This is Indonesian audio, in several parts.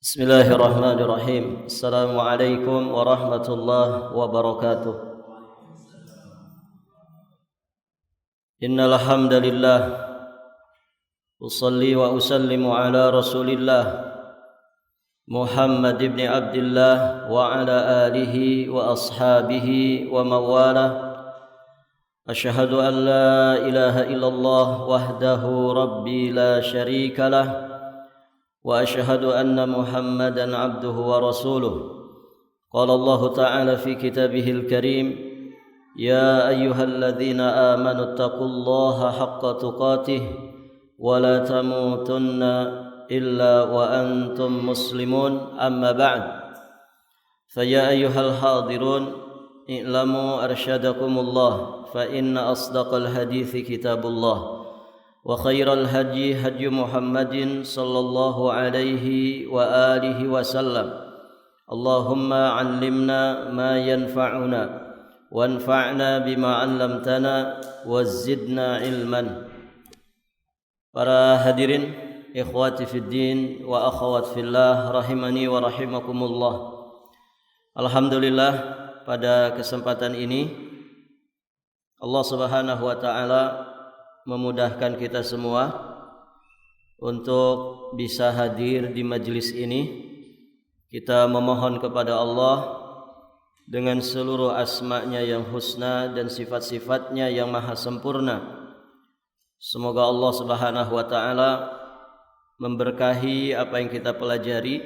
Bismillahirrahmanirrahim. Assalamualaikum warahmatullahi wabarakatuh. Innal hamdalillah usalli wa usallimu ala Rasulillah Muhammad ibn Abdullah wa ala alihi wa ashabihi wa mawalah. Asyhadu an la ilaha illallah wahdahu rabbi la syarika lah وأشهد أن محمدًا عبده ورسوله. قال الله تعالى في كتابه الكريم: يا أيها الذين آمنوا اتقوا الله حق تقاته ولا تموتن إلا وأنتم مسلمون. أما بعد، فيا أيها الحاضرون اعلموا أرشدكم الله فإن أصدق الحديث كتاب الله وخير الهدي هدي محمد صلى الله عليه وآله وسلم. اللهم علمنا ما ينفعنا وانفعنا بما علمتنا وزدنا علما. Para hadirin, ikhwati fiddin wa akhwat fillah, rahimani wa rahimakumullah. Alhamdulillah, pada kesempatan ini Allah Subhanahu wa taala memudahkan kita semua untuk bisa hadir di majelis ini. Kita memohon kepada Allah dengan seluruh asma-Nya yang husna dan sifat-sifatnya yang maha sempurna. Semoga Allah Subhanahu wa taala memberkahi apa yang kita pelajari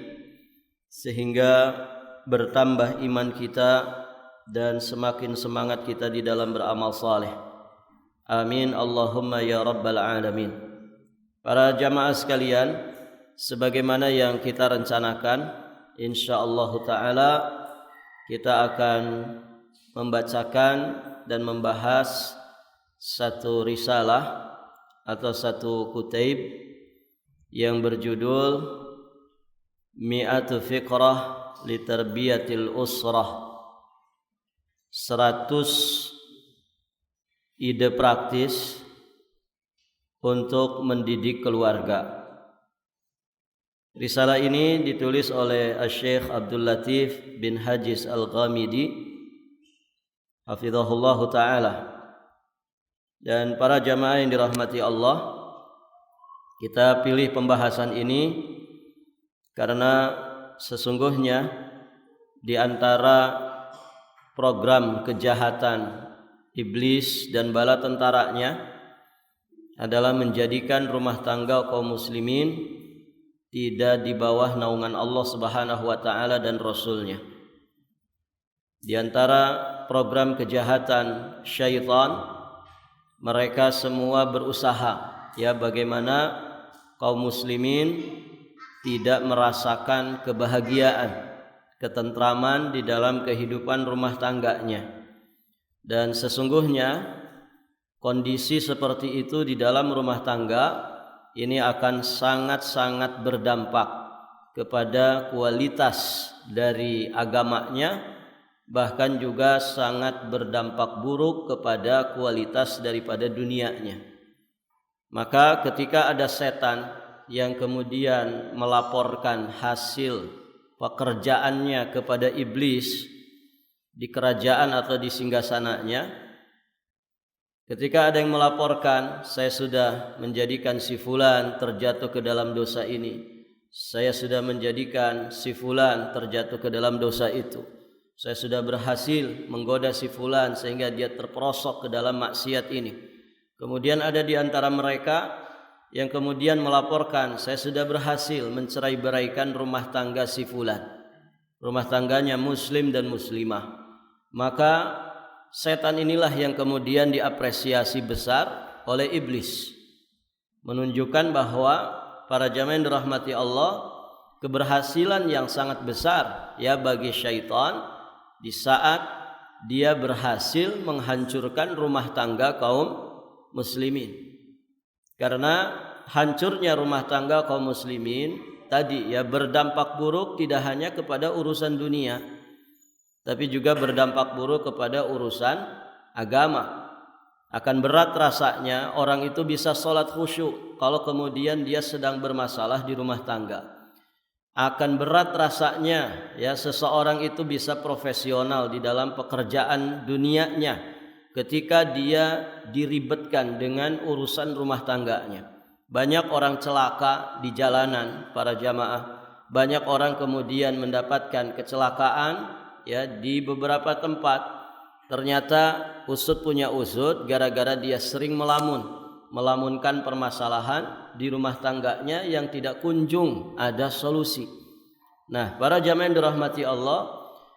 sehingga bertambah iman kita dan semakin semangat kita di dalam beramal saleh. Amin Allahumma ya rabbal alamin. Para jamaah sekalian, sebagaimana yang kita rencanakan, insyaallah taala kita akan membacakan dan membahas satu risalah atau satu kutaib yang berjudul Mi'atu Fiqrah li Tarbiyatil Usrah, 100 ide praktis untuk mendidik keluarga. Risalah ini ditulis oleh Syekh Abdul Latif bin Hajiz Al-Ghamidi hafizahullah ta'ala. Dan para jamaah yang dirahmati Allah, kita pilih pembahasan ini karena sesungguhnya di antara program kejahatan iblis dan bala tentaranya adalah menjadikan rumah tangga kaum muslimin tidak di bawah naungan Allah Subhanahu wa taala dan Rasul-Nya. Di antara program kejahatan syaitan, mereka semua berusaha bagaimana kaum muslimin tidak merasakan kebahagiaan, ketentraman di dalam kehidupan rumah tangganya. Dan sesungguhnya kondisi seperti itu di dalam rumah tangga ini akan sangat-sangat berdampak kepada kualitas dari agamanya, bahkan juga sangat berdampak buruk kepada kualitas daripada dunianya. Maka ketika ada setan yang kemudian melaporkan hasil pekerjaannya kepada iblis di kerajaan atau di singgasananya, ketika ada yang melaporkan, saya sudah menjadikan si fulan terjatuh ke dalam dosa ini, saya sudah menjadikan si fulan terjatuh ke dalam dosa itu, saya sudah berhasil menggoda si fulan sehingga dia terperosok ke dalam maksiat ini. Kemudian ada di antara mereka yang kemudian melaporkan, saya sudah berhasil mencerai-beraikan rumah tangga si fulan, rumah tangganya muslim dan muslimah. Maka setan inilah yang kemudian diapresiasi besar oleh iblis, menunjukkan bahwa para jamaah yang dirahmati Allah, keberhasilan yang sangat besar bagi syaitan di saat dia berhasil menghancurkan rumah tangga kaum muslimin. Karena hancurnya rumah tangga kaum muslimin tadi berdampak buruk tidak hanya kepada urusan dunia, tapi juga berdampak buruk kepada urusan agama. Akan berat rasanya orang itu bisa sholat khusyuk kalau kemudian dia sedang bermasalah di rumah tangga. akan berat rasanya ya seseorang itu bisa profesional di dalam pekerjaan dunianya ketika dia diribetkan dengan urusan rumah tangganya. Banyak orang celaka di jalanan para jamaah. Banyak orang kemudian mendapatkan kecelakaan ya di beberapa tempat. Ternyata usut punya usut gara-gara dia sering melamunkan permasalahan di rumah tangganya yang tidak kunjung ada solusi. Nah, para jamaah yang dirahmati Allah,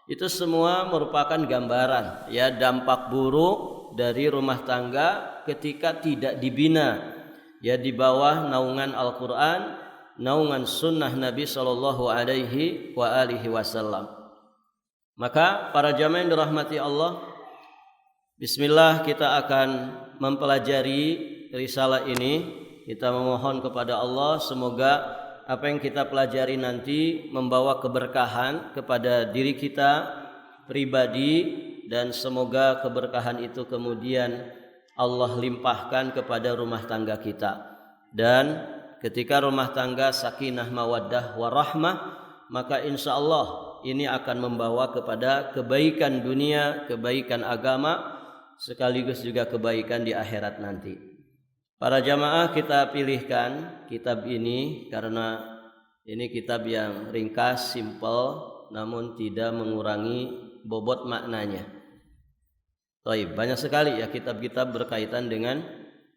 itu semua merupakan gambaran ya dampak buruk dari rumah tangga ketika tidak dibina ya di bawah naungan Al-Qur'an, naungan sunnah Nabi sallallahu alaihi wasallam. Maka para jamaah yang dirahmati Allah, bismillah, kita akan mempelajari risalah ini. Kita memohon kepada Allah semoga apa yang kita pelajari nanti membawa keberkahan kepada diri kita pribadi, dan semoga keberkahan itu kemudian Allah limpahkan kepada rumah tangga kita. Dan ketika rumah tangga sakinah mawaddah warahmah, maka insya Allah ini akan membawa kepada kebaikan dunia, kebaikan agama, sekaligus juga kebaikan di akhirat nanti. Para jamaah, kita pilihkan kitab ini karena ini kitab yang ringkas, simpel, namun tidak mengurangi bobot maknanya. Baik, banyak sekali ya kitab-kitab berkaitan dengan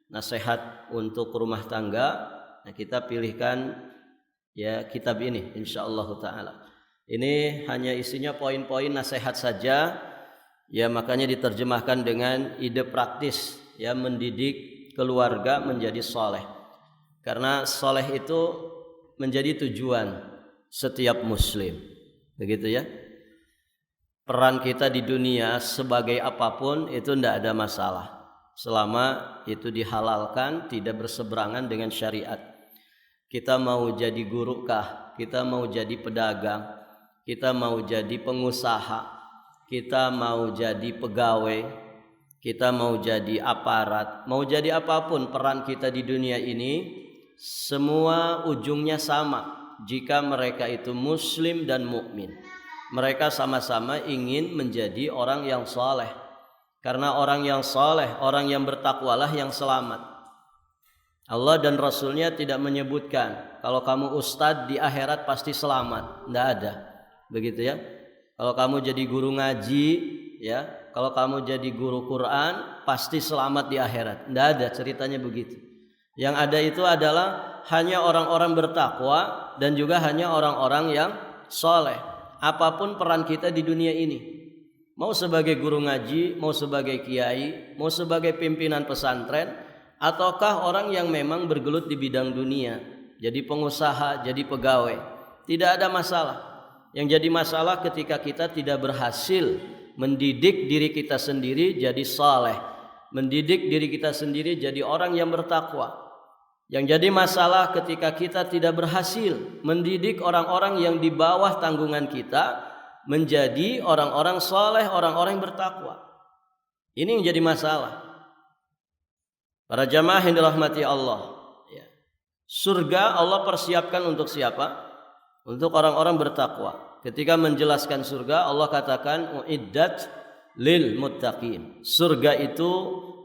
nasihat untuk rumah tangga. Nah, kita pilihkan ya kitab ini insyaallah taala. Ini hanya isinya poin-poin nasihat saja. Ya, makanya diterjemahkan dengan ide praktis ya mendidik keluarga menjadi soleh. Karena soleh itu menjadi tujuan setiap muslim. Begitu ya. Peran kita di dunia sebagai apapun itu tidak ada masalah, selama itu dihalalkan, tidak berseberangan dengan syariat. Kita mau jadi guru kah, kita mau jadi pedagang, kita mau jadi pengusaha, kita mau jadi pegawai, kita mau jadi aparat, mau jadi apapun peran kita di dunia ini, semua ujungnya sama. Jika mereka itu muslim dan mukmin, mereka sama-sama ingin menjadi orang yang saleh. Karena orang yang saleh, orang yang bertakwalah yang selamat. Allah dan Rasulnya tidak menyebutkan kalau kamu ustadz di akhirat pasti selamat, tidak ada. Begitu ya. Kalau kamu jadi guru ngaji, ya, kalau kamu jadi guru Quran, pasti selamat di akhirat. Tidak ada ceritanya begitu. Yang ada itu adalah hanya orang-orang bertakwa dan juga hanya orang-orang yang soleh. Apapun peran kita di dunia ini, mau sebagai guru ngaji, mau sebagai kiai, mau sebagai pimpinan pesantren, ataukah orang yang memang bergelut di bidang dunia, jadi pengusaha, jadi pegawai, tidak ada masalah. Yang jadi masalah ketika kita tidak berhasil mendidik diri kita sendiri jadi saleh, mendidik diri kita sendiri jadi orang yang bertakwa. Yang jadi masalah ketika kita tidak berhasil mendidik orang-orang yang di bawah tanggungan kita menjadi orang-orang saleh, orang-orang yang bertakwa. Ini yang jadi masalah. Para jamaah yang dirahmati Allah, surga Allah persiapkan untuk siapa? Untuk orang-orang bertakwa. Ketika menjelaskan surga, Allah katakan uiddat lil muttaqin. Surga itu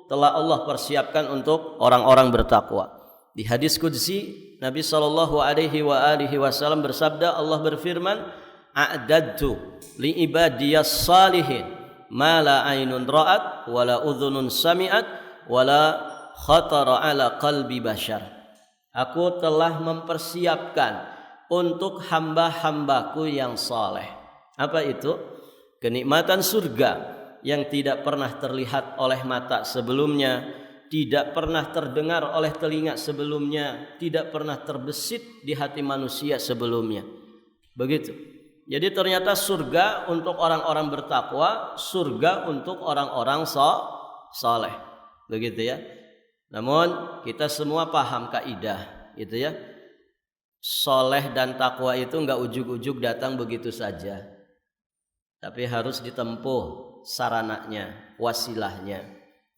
telah Allah persiapkan untuk orang-orang bertakwa. Di hadis qudsi Nabi sallallahu alaihi wasallam bersabda, Allah berfirman, a'dadtu li ibadiyas salihin ma la ainun ra'at wa la udhunun sami'at wa la khatara ala qalbi bashar. Aku telah mempersiapkan untuk hamba-hambaku yang saleh. Apa itu? Kenikmatan surga yang tidak pernah terlihat oleh mata sebelumnya, tidak pernah terdengar oleh telinga sebelumnya, tidak pernah terbesit di hati manusia sebelumnya. Begitu. Jadi ternyata surga untuk orang-orang bertakwa, surga untuk orang-orang saleh. Begitu ya. Namun kita semua paham kaidah, gitu ya. Soleh dan takwa itu enggak ujug-ujug datang begitu saja, tapi harus ditempuh sarananya, wasilahnya.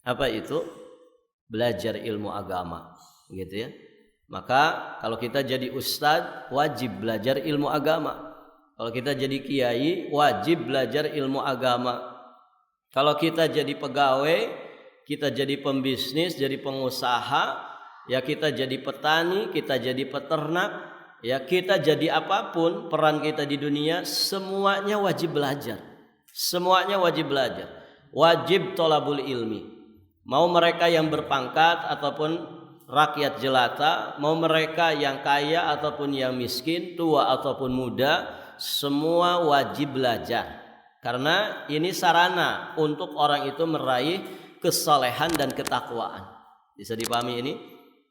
Apa itu? Belajar ilmu agama, gitu ya. Maka kalau kita jadi ustadz wajib belajar ilmu agama. Kalau kita jadi kiai wajib belajar ilmu agama. Kalau kita jadi pegawai, kita jadi pembisnis, jadi pengusaha, ya kita jadi petani, kita jadi peternak, ya kita jadi apapun peran kita di dunia, semuanya wajib belajar. Semuanya wajib belajar. Wajib tolabul ilmi. Mau mereka yang berpangkat ataupun rakyat jelata, mau mereka yang kaya ataupun yang miskin, tua ataupun muda, semua wajib belajar. Karena ini sarana untuk orang itu meraih kesalehan dan ketakwaan. Bisa dipahami ini?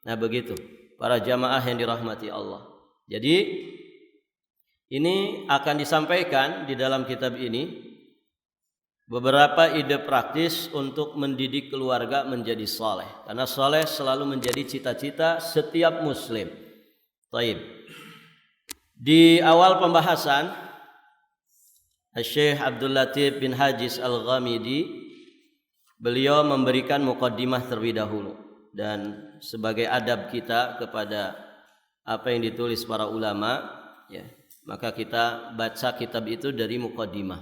Nah begitu para jamaah yang dirahmati Allah. Jadi ini akan disampaikan di dalam kitab ini beberapa ide praktis untuk mendidik keluarga menjadi saleh. Karena saleh selalu menjadi cita-cita setiap muslim. Taib. Di awal pembahasan Syekh Abdul Latif bin Hajiz Al-Ghamidi, beliau memberikan muqaddimah terlebih dahulu, dan sebagai adab kita kepada apa yang ditulis para ulama, ya, maka kita baca kitab itu dari muqaddimah,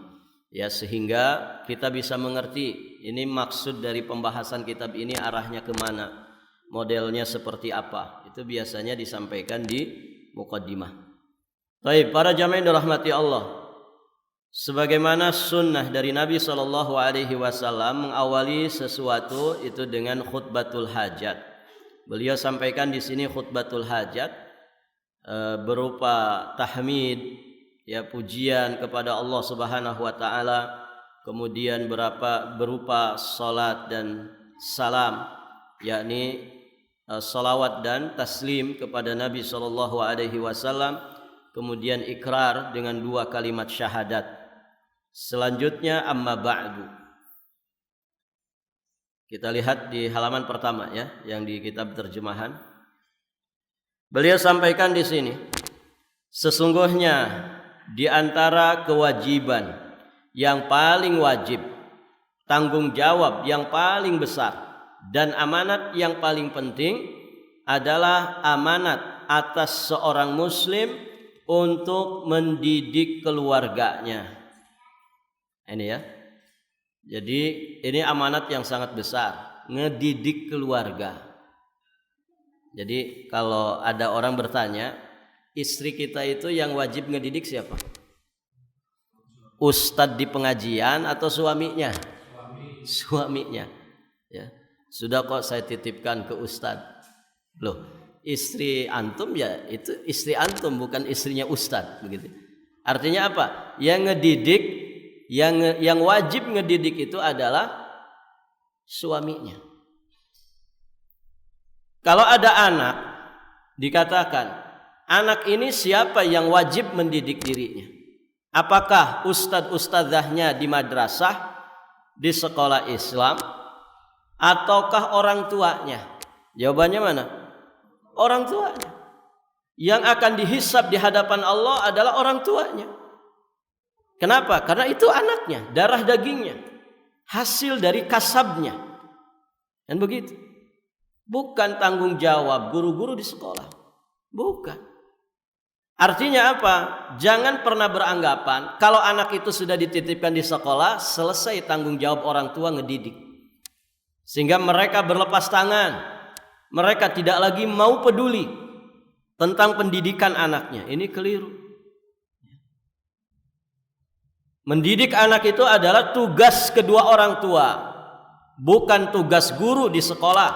ya, sehingga kita bisa mengerti ini maksud dari pembahasan kitab ini arahnya kemana, modelnya seperti apa. Itu biasanya disampaikan di muqaddimah. Baik, para jamaah yang dirahmati Allah, sebagaimana sunnah dari Nabi SAW mengawali sesuatu itu dengan khutbatul hajat. Beliau sampaikan di sini khutbatul hajat berupa tahmid, ya, pujian kepada Allah Subhanahu wa taala, kemudian berupa salat dan salam, yakni salawat dan taslim kepada Nabi SAW, kemudian ikrar dengan 2 kalimat syahadat. Selanjutnya amma ba'du. Kita lihat di halaman pertama, ya, yang di kitab terjemahan. Beliau sampaikan di sini, sesungguhnya di antara kewajiban yang paling wajib, tanggung jawab yang paling besar, dan amanat yang paling penting adalah amanat atas seorang muslim untuk mendidik keluarganya. Ini, ya. Jadi ini amanat yang sangat besar, ngedidik keluarga. Jadi kalau ada orang bertanya, istri kita itu yang wajib ngedidik siapa? Ustadz di pengajian atau suaminya? Suaminya. Ya. Sudah kok saya titipkan ke ustadz. Loh, istri antum ya itu istri antum, bukan istrinya ustadz, begitu. Artinya apa? Yang ngedidik, yang wajib ngedidik itu adalah suaminya. Kalau ada anak, dikatakan anak ini siapa yang wajib mendidik dirinya? Apakah ustadz-ustadzahnya di madrasah, di sekolah Islam, ataukah orang tuanya? Jawabannya mana? Orang tuanya. Yang akan dihisab di hadapan Allah adalah orang tuanya. Kenapa? Karena itu anaknya, darah dagingnya, hasil dari kasabnya. Dan begitu. Bukan tanggung jawab guru-guru di sekolah. Bukan. Artinya apa? Jangan pernah beranggapan kalau anak itu sudah dititipkan di sekolah, selesai tanggung jawab orang tua ngedidik. Sehingga mereka berlepas tangan. Mereka tidak lagi mau peduli tentang pendidikan anaknya. Ini keliru. Mendidik anak itu adalah tugas kedua orang tua, bukan tugas guru di sekolah,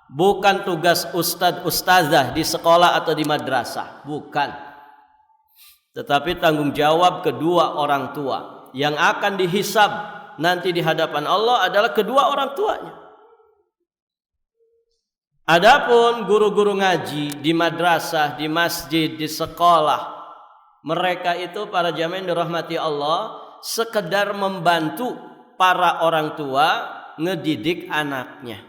bukan tugas ustadz-ustazah di sekolah atau di madrasah, bukan. Tetapi tanggung jawab kedua orang tua yang akan dihisab nanti di hadapan Allah adalah kedua orang tuanya. Adapun guru-guru ngaji di madrasah, di masjid, di sekolah, mereka itu para jamaah yang dirahmati Allah sekedar membantu para orang tua ngedidik anaknya.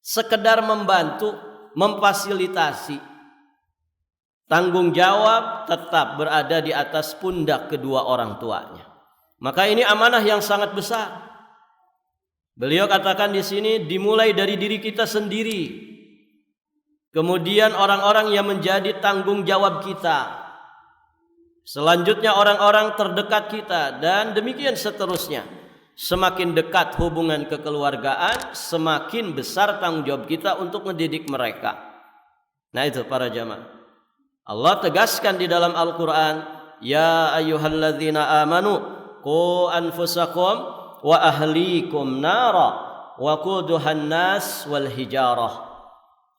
Sekedar membantu, memfasilitasi. Tanggung jawab tetap berada di atas pundak kedua orang tuanya. Maka ini amanah yang sangat besar. Beliau katakan di sini dimulai dari diri kita sendiri. Kemudian orang-orang yang menjadi tanggung jawab kita. Selanjutnya orang-orang terdekat kita, dan demikian seterusnya. Semakin dekat hubungan kekeluargaan, semakin besar tanggung jawab kita untuk mendidik mereka. Nah itu para jamaah. Allah tegaskan di dalam Al-Quran, ya ayyuhalladzina amanu qu anfusakum wa ahlikum nara wa quduhan nas wal hijarah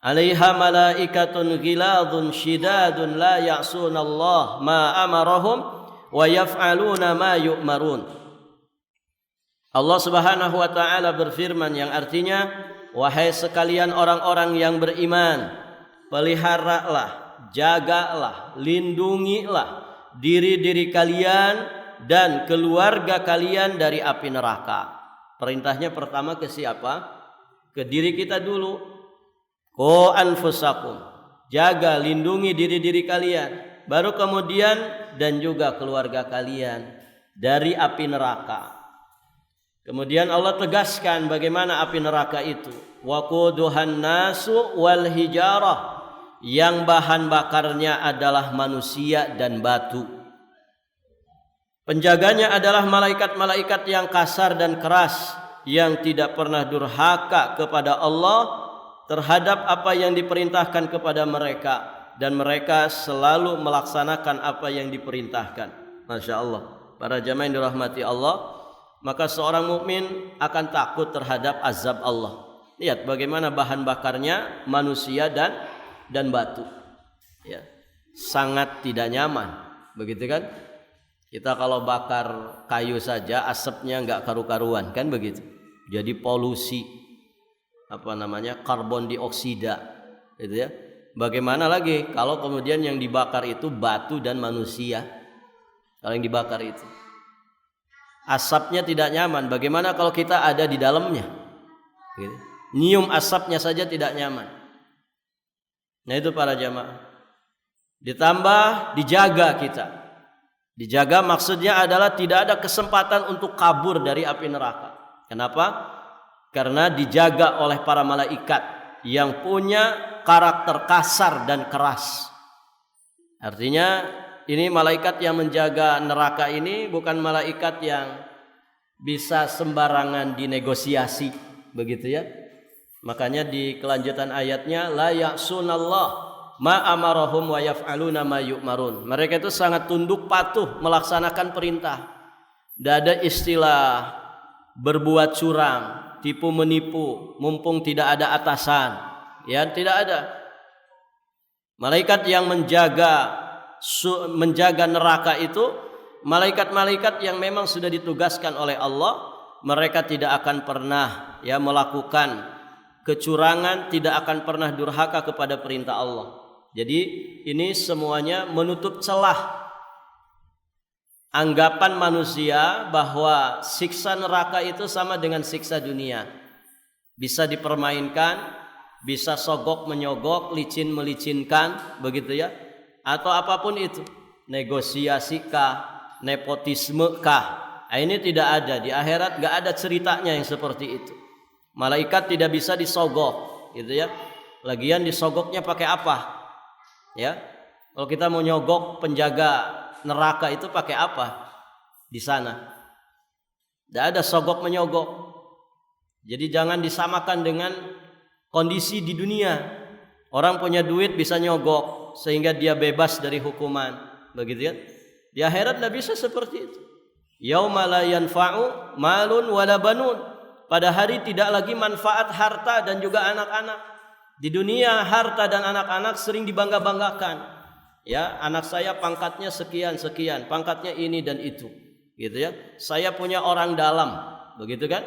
'alaiha malaikatun ghiladun shidadun la ya'sunallah ma amarahum wa yaf'aluna ma yu'marun. Allah Subhanahu wa taala berfirman yang artinya, wahai sekalian orang-orang yang beriman, peliharalah, jagalah, lindungilah diri-diri kalian dan keluarga kalian dari api neraka. Perintahnya pertama ke siapa? Ke diri kita dulu. Qu anfusakum, jaga, lindungi diri-diri kalian. Baru kemudian dan juga keluarga kalian dari api neraka. Kemudian Allah tegaskan bagaimana api neraka itu. Waquduhan nasu wal hijarah, yang bahan bakarnya adalah manusia dan batu. Penjaganya adalah malaikat-malaikat yang kasar dan keras, yang tidak pernah durhaka kepada Allah terhadap apa yang diperintahkan kepada mereka, dan mereka selalu melaksanakan apa yang diperintahkan. Masya Allah. Para jamaah yang dirahmati Allah, maka seorang mukmin akan takut terhadap azab Allah. Lihat bagaimana bahan bakarnya manusia dan batu. Ya, sangat tidak nyaman, begitu kan? Kita kalau bakar kayu saja asapnya enggak karu-karuan, kan begitu. Jadi polusi, karbon dioksida, gitu ya. Bagaimana lagi kalau kemudian yang dibakar itu batu dan manusia? Kalau yang dibakar itu asapnya tidak nyaman, bagaimana kalau kita ada di dalamnya? Gitu. Nyium asapnya saja tidak nyaman. Nah itu para jamaah. Ditambah dijaga kita. Dijaga maksudnya adalah tidak ada kesempatan untuk kabur dari api neraka. Kenapa? Karena dijaga oleh para malaikat yang punya karakter kasar dan keras. Artinya ini malaikat yang menjaga neraka ini bukan malaikat yang bisa sembarangan dinegosiasi, begitu ya. Makanya di kelanjutan ayatnya, la ya'sunallah ma amarahum wa yaf'aluna ma yu'marun. Mereka itu sangat tunduk patuh melaksanakan perintah. Tidak ada istilah berbuat curang, tipu menipu, mumpung tidak ada atasan. Ya, tidak ada. Malaikat yang menjaga neraka itu malaikat-malaikat yang memang sudah ditugaskan oleh Allah. Mereka tidak akan pernah melakukan kecurangan, tidak akan pernah durhaka kepada perintah Allah. Jadi ini semuanya menutup celah anggapan manusia bahwa siksa neraka itu sama dengan siksa dunia. Bisa dipermainkan, bisa sogok menyogok, licin melicinkan, begitu ya. Atau apapun itu, negosiasi kah, nepotisme kah. Nah, ini tidak ada di akhirat, enggak ada ceritanya yang seperti itu. Malaikat tidak bisa disogok, gitu ya. Lagian disogoknya pakai apa? Ya. Kalau kita mau nyogok penjaga neraka itu pakai apa di sana? Tidak ada sogok menyogok. Jadi jangan disamakan dengan kondisi di dunia. Orang punya duit bisa nyogok sehingga dia bebas dari hukuman, begitu ya. Di akhirat tidak bisa seperti itu. Yauma la yanfa'u malun wala banun. Pada hari tidak lagi manfaat harta dan juga anak-anak. Di dunia harta dan anak-anak sering dibangga-banggakan. Ya, anak saya pangkatnya sekian, pangkatnya ini dan itu, gitu ya. Saya punya orang dalam, begitu kan?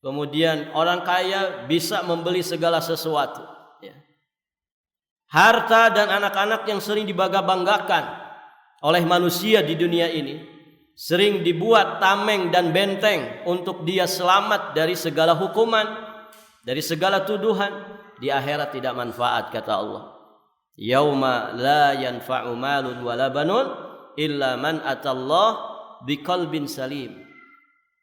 Kemudian orang kaya bisa membeli segala sesuatu, ya. Harta dan anak-anak yang sering dibangga-banggakan oleh manusia di dunia ini sering dibuat tameng dan benteng untuk dia selamat dari segala hukuman, dari segala tuduhan. Di akhirat tidak manfaat, kata Allah. Yauma la yanfa'u malun wala banun illa man atallah biqalbin salim.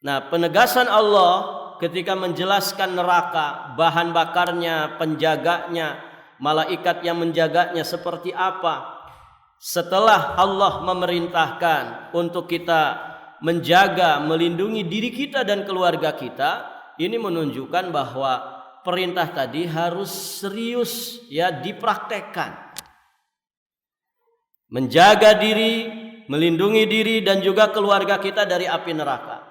Nah, penegasan Allah ketika menjelaskan neraka, bahan bakarnya, penjaganya, malaikat yang menjaganya seperti apa. Setelah Allah memerintahkan untuk kita menjaga, melindungi diri kita dan keluarga kita, ini menunjukkan bahwa perintah tadi harus serius ya dipraktekkan. Menjaga diri, melindungi diri dan juga keluarga kita dari api neraka.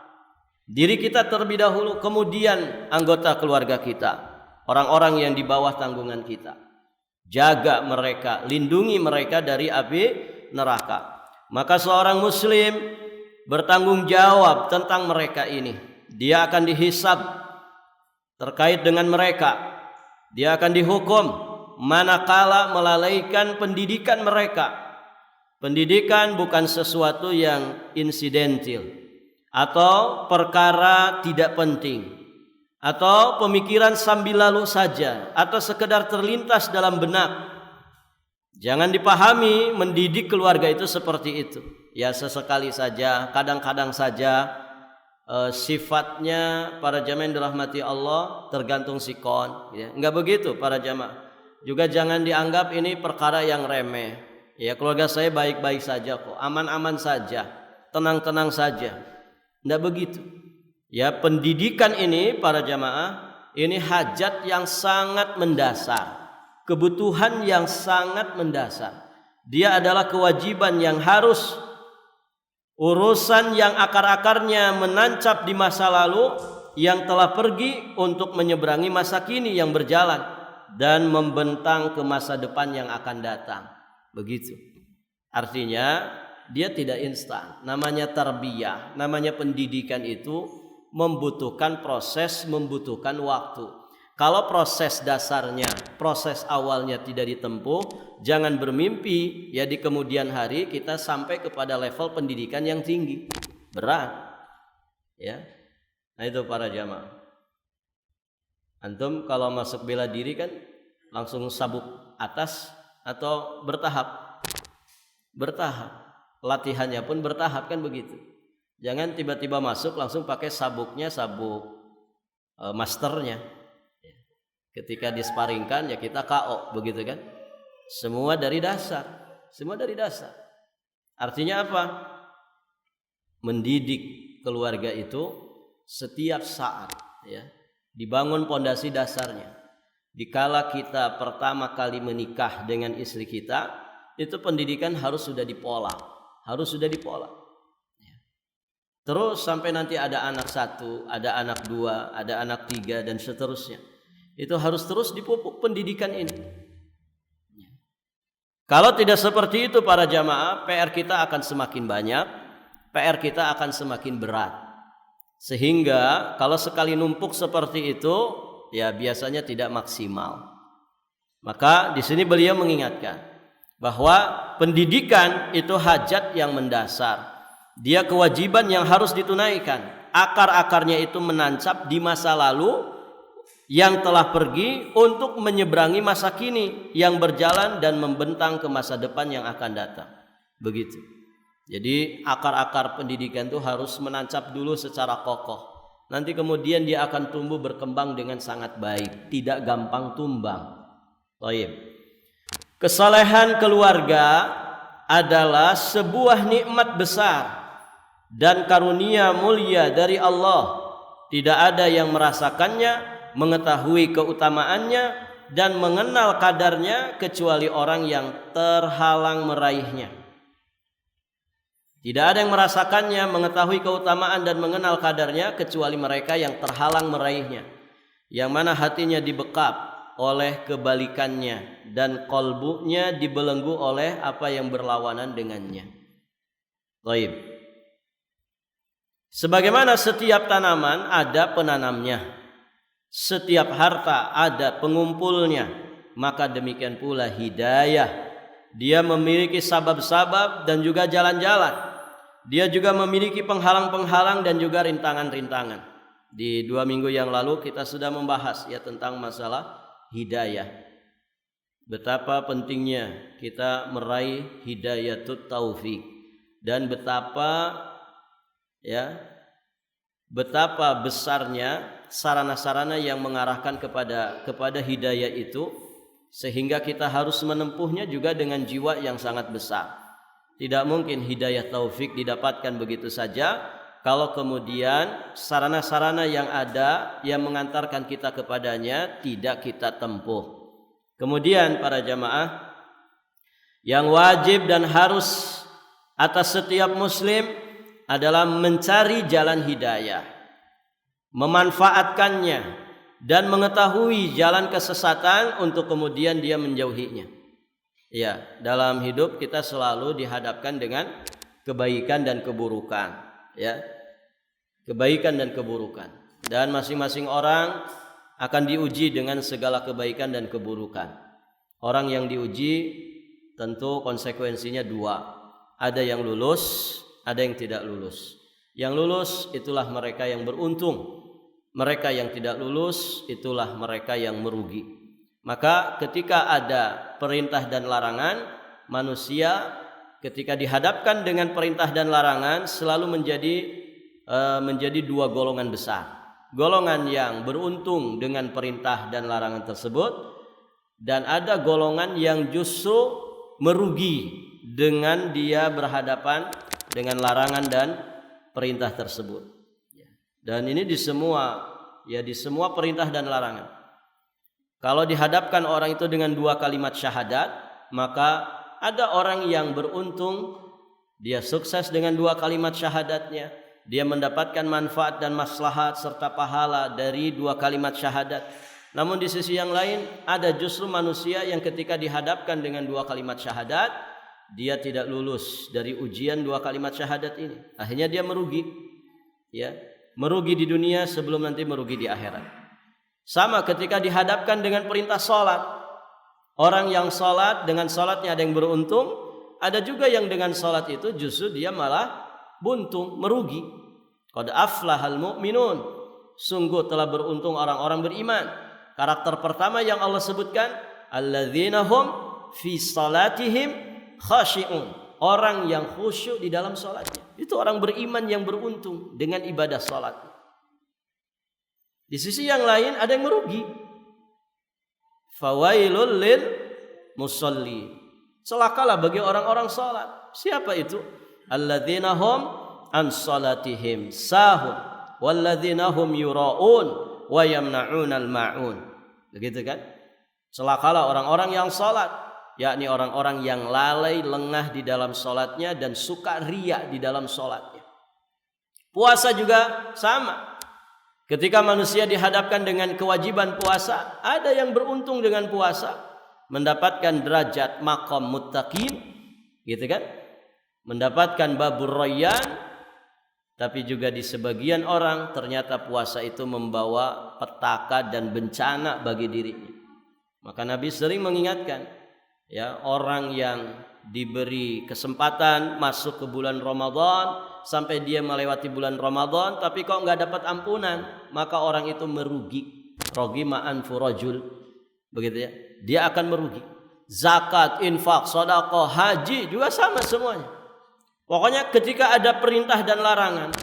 Diri kita terlebih dahulu, kemudian anggota keluarga kita, orang-orang yang di bawah tanggungan kita. Jaga mereka, lindungi mereka dari api neraka. Maka seorang muslim bertanggung jawab tentang mereka ini. Dia akan dihisab terkait dengan mereka. Dia akan dihukum manakala melalaikan pendidikan mereka. Pendidikan bukan sesuatu yang insidental atau perkara tidak penting, atau pemikiran sambil lalu saja, atau sekedar terlintas dalam benak. Jangan dipahami mendidik keluarga itu seperti itu. Ya sesekali saja, kadang-kadang saja. Sifatnya para jamaah yang dirahmati Allah tergantung sikon. Ya, enggak begitu para jamaah. Juga jangan dianggap ini perkara yang remeh. Ya keluarga saya baik-baik saja kok, aman-aman saja, tenang-tenang saja. Enggak begitu. Ya pendidikan ini para jamaah ini hajat yang sangat mendasar, kebutuhan yang sangat mendasar. Dia adalah kewajiban yang harus, urusan yang akar-akarnya menancap di masa lalu yang telah pergi untuk menyeberangi masa kini yang berjalan dan membentang ke masa depan yang akan datang. Begitu. Artinya dia tidak instan. Namanya tarbiyah, namanya pendidikan itu membutuhkan proses, membutuhkan waktu. Kalau proses dasarnya, proses awalnya tidak ditempuh, jangan bermimpi ya di kemudian hari kita sampai kepada level pendidikan yang tinggi. Berat. Ya. Nah itu para jamaah. Antum kalau masuk bela diri kan langsung sabuk atas atau bertahap? Bertahap. Latihannya pun bertahap kan begitu. Jangan tiba-tiba masuk langsung pakai sabuknya sabuk masternya. Ketika disparingkan ya kita KO begitu kan. Semua dari dasar. Semua dari dasar. Artinya apa? Mendidik keluarga itu setiap saat ya. Dibangun pondasi dasarnya. Dikala kita pertama kali menikah dengan istri kita, itu pendidikan harus sudah dipola. Harus sudah dipola. Terus sampai nanti ada anak 1, ada anak 2, ada anak 3 dan seterusnya. Itu harus terus dipupuk pendidikan ini. Kalau tidak seperti itu para jamaah, PR kita akan semakin banyak, PR kita akan semakin berat. Sehingga kalau sekali numpuk seperti itu, ya biasanya tidak maksimal. Maka di sini beliau mengingatkan bahwa pendidikan itu hajat yang mendasar. Dia kewajiban yang harus ditunaikan. Akar-akarnya itu menancap di masa lalu yang telah pergi untuk menyeberangi masa kini yang berjalan dan membentang ke masa depan yang akan datang. Begitu. Jadi akar-akar pendidikan itu harus menancap dulu secara kokoh. Nanti kemudian dia akan tumbuh berkembang dengan sangat baik, tidak gampang tumbang. Baik. Kesalehan keluarga adalah sebuah nikmat besar dan karunia mulia dari Allah. Tidak ada yang merasakannya, mengetahui keutamaannya dan mengenal kadarnya kecuali orang yang terhalang meraihnya. Tidak ada yang merasakannya, mengetahui keutamaan dan mengenal kadarnya kecuali mereka yang terhalang meraihnya, yang mana hatinya dibekap oleh kebalikannya dan kolbunya dibelenggu oleh apa yang berlawanan dengannya. Baik. Sebagaimana setiap tanaman ada penanamnya, setiap harta ada pengumpulnya, maka demikian pula hidayah. Dia memiliki sabab-sabab dan juga jalan-jalan. Dia juga memiliki penghalang-penghalang dan juga rintangan-rintangan. Di 2 minggu yang lalu kita sudah membahas ya tentang masalah hidayah. Betapa pentingnya kita meraih hidayatut taufik dan betapa besarnya sarana-sarana yang mengarahkan kepada hidayah itu sehingga kita harus menempuhnya juga dengan jiwa yang sangat besar. Tidak mungkin hidayah taufik didapatkan begitu saja kalau kemudian sarana-sarana yang ada yang mengantarkan kita kepadanya tidak kita tempuh. Kemudian para jamaah, yang wajib dan harus atas setiap muslim adalah mencari jalan hidayah, memanfaatkannya, dan mengetahui jalan kesesatan untuk kemudian dia menjauhinya. Ya, dalam hidup kita selalu dihadapkan dengan kebaikan dan keburukan, ya. Kebaikan dan keburukan. Dan masing-masing orang akan diuji dengan segala kebaikan dan keburukan. Orang yang diuji tentu konsekuensinya dua. Ada yang lulus, ada yang tidak lulus. Yang lulus itulah mereka yang beruntung. Mereka yang tidak lulus itulah mereka yang merugi. Maka ketika ada perintah dan larangan, manusia ketika dihadapkan dengan perintah dan larangan selalu menjadi dua golongan besar. Golongan yang beruntung dengan perintah dan larangan tersebut, dan ada golongan yang justru merugi dengan dia berhadapan dengan larangan dan perintah tersebut. Dan ini di semua perintah dan larangan. Kalau dihadapkan orang itu dengan dua kalimat syahadat, maka ada orang yang beruntung, dia sukses dengan dua kalimat syahadatnya, dia mendapatkan manfaat dan maslahat serta pahala dari dua kalimat syahadat. Namun di sisi yang lain ada justru manusia yang ketika dihadapkan dengan dua kalimat syahadat, dia tidak lulus dari ujian dua kalimat syahadat ini. Akhirnya dia merugi, ya. Merugi di dunia sebelum nanti merugi di akhirat. Sama ketika dihadapkan dengan perintah salat. Orang yang salat, dengan salatnya ada yang beruntung, ada juga yang dengan salat itu justru dia malah buntung, merugi. Qad aflahal mu'minun. Sungguh telah beruntung orang-orang beriman. Karakter pertama yang Allah sebutkan, alladzina hum fi salatihim khashi'un. Orang yang khusyuk di dalam salatnya. Itu orang beriman yang beruntung dengan ibadah salat. Di sisi yang lain ada yang merugi. Fawailul lil musalli. Celakalah bagi orang-orang salat. Siapa itu? Alladzina hum an salatihim sahun walladzina hum yura'un wa yamna'unal ma'un. Begitu kan? Celakalah orang-orang yang salat, yakni orang-orang yang lalai, lengah di dalam sholatnya dan suka riya di dalam sholatnya. Puasa juga sama. Ketika manusia dihadapkan dengan kewajiban puasa, ada yang beruntung dengan puasa, mendapatkan derajat maqam muttaqin, gitu kan? Mendapatkan babur rayyan. Tapi juga di sebagian orang ternyata puasa itu membawa petaka dan bencana bagi dirinya. Maka Nabi sering mengingatkan, ya, orang yang diberi kesempatan masuk ke bulan Ramadan sampai dia melewati bulan Ramadan tapi kok nggak dapat ampunan, maka orang itu merugi. Rogi ma'an furajul, begitu ya, dia akan merugi. Zakat, infak, sedekah, haji juga sama semuanya. Pokoknya ketika ada perintah dan larangan,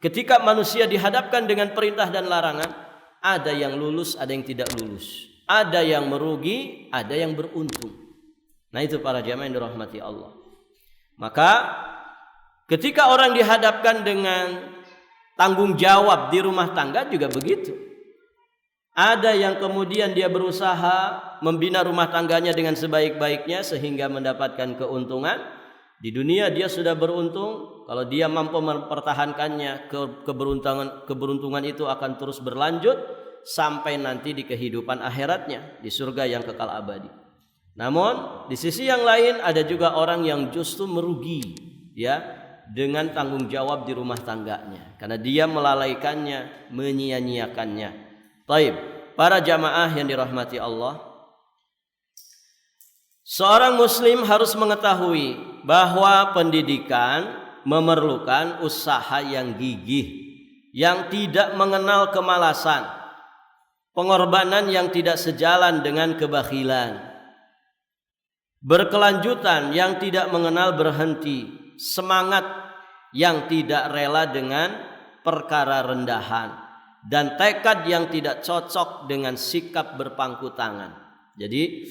ketika manusia dihadapkan dengan perintah dan larangan, ada yang lulus, ada yang tidak lulus, ada yang merugi, ada yang beruntung. Nah itu para jamaah yang dirahmati Allah. Maka ketika orang dihadapkan dengan tanggung jawab di rumah tangga juga begitu. Ada yang kemudian dia berusaha membina rumah tangganya dengan sebaik-baiknya sehingga mendapatkan keuntungan. Di dunia dia sudah beruntung. Kalau dia mampu mempertahankannya, keberuntungan itu akan terus berlanjut sampai nanti di kehidupan akhiratnya, di surga yang kekal abadi. Namun di sisi yang lain ada juga orang yang justru merugi, ya, dengan tanggung jawab di rumah tangganya karena dia melalaikannya, menyia-nyiakannya. Taib, para jamaah yang dirahmati Allah, seorang muslim harus mengetahui bahwa pendidikan memerlukan usaha yang gigih, yang tidak mengenal kemalasan, pengorbanan yang tidak sejalan dengan kebakhilan, berkelanjutan yang tidak mengenal berhenti, semangat yang tidak rela dengan perkara rendahan, dan tekad yang tidak cocok dengan sikap berpangku tangan. Jadi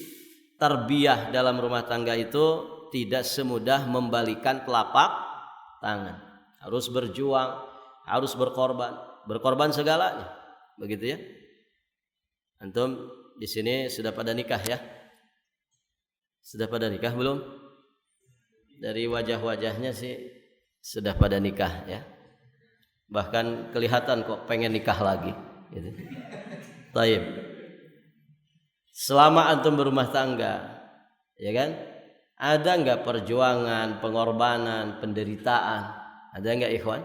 tarbiyah dalam rumah tangga itu tidak semudah membalikan telapak tangan. Harus berjuang, harus berkorban segalanya. Begitu ya. Antum di sini sudah pada nikah ya? Sudah pada nikah belum? Dari wajah-wajahnya sih sudah pada nikah ya. Bahkan kelihatan kok pengen nikah lagi gitu. Taib. Selama antum berumah tangga, ya kan? Ada enggak perjuangan, pengorbanan, penderitaan? Ada enggak ikhwan?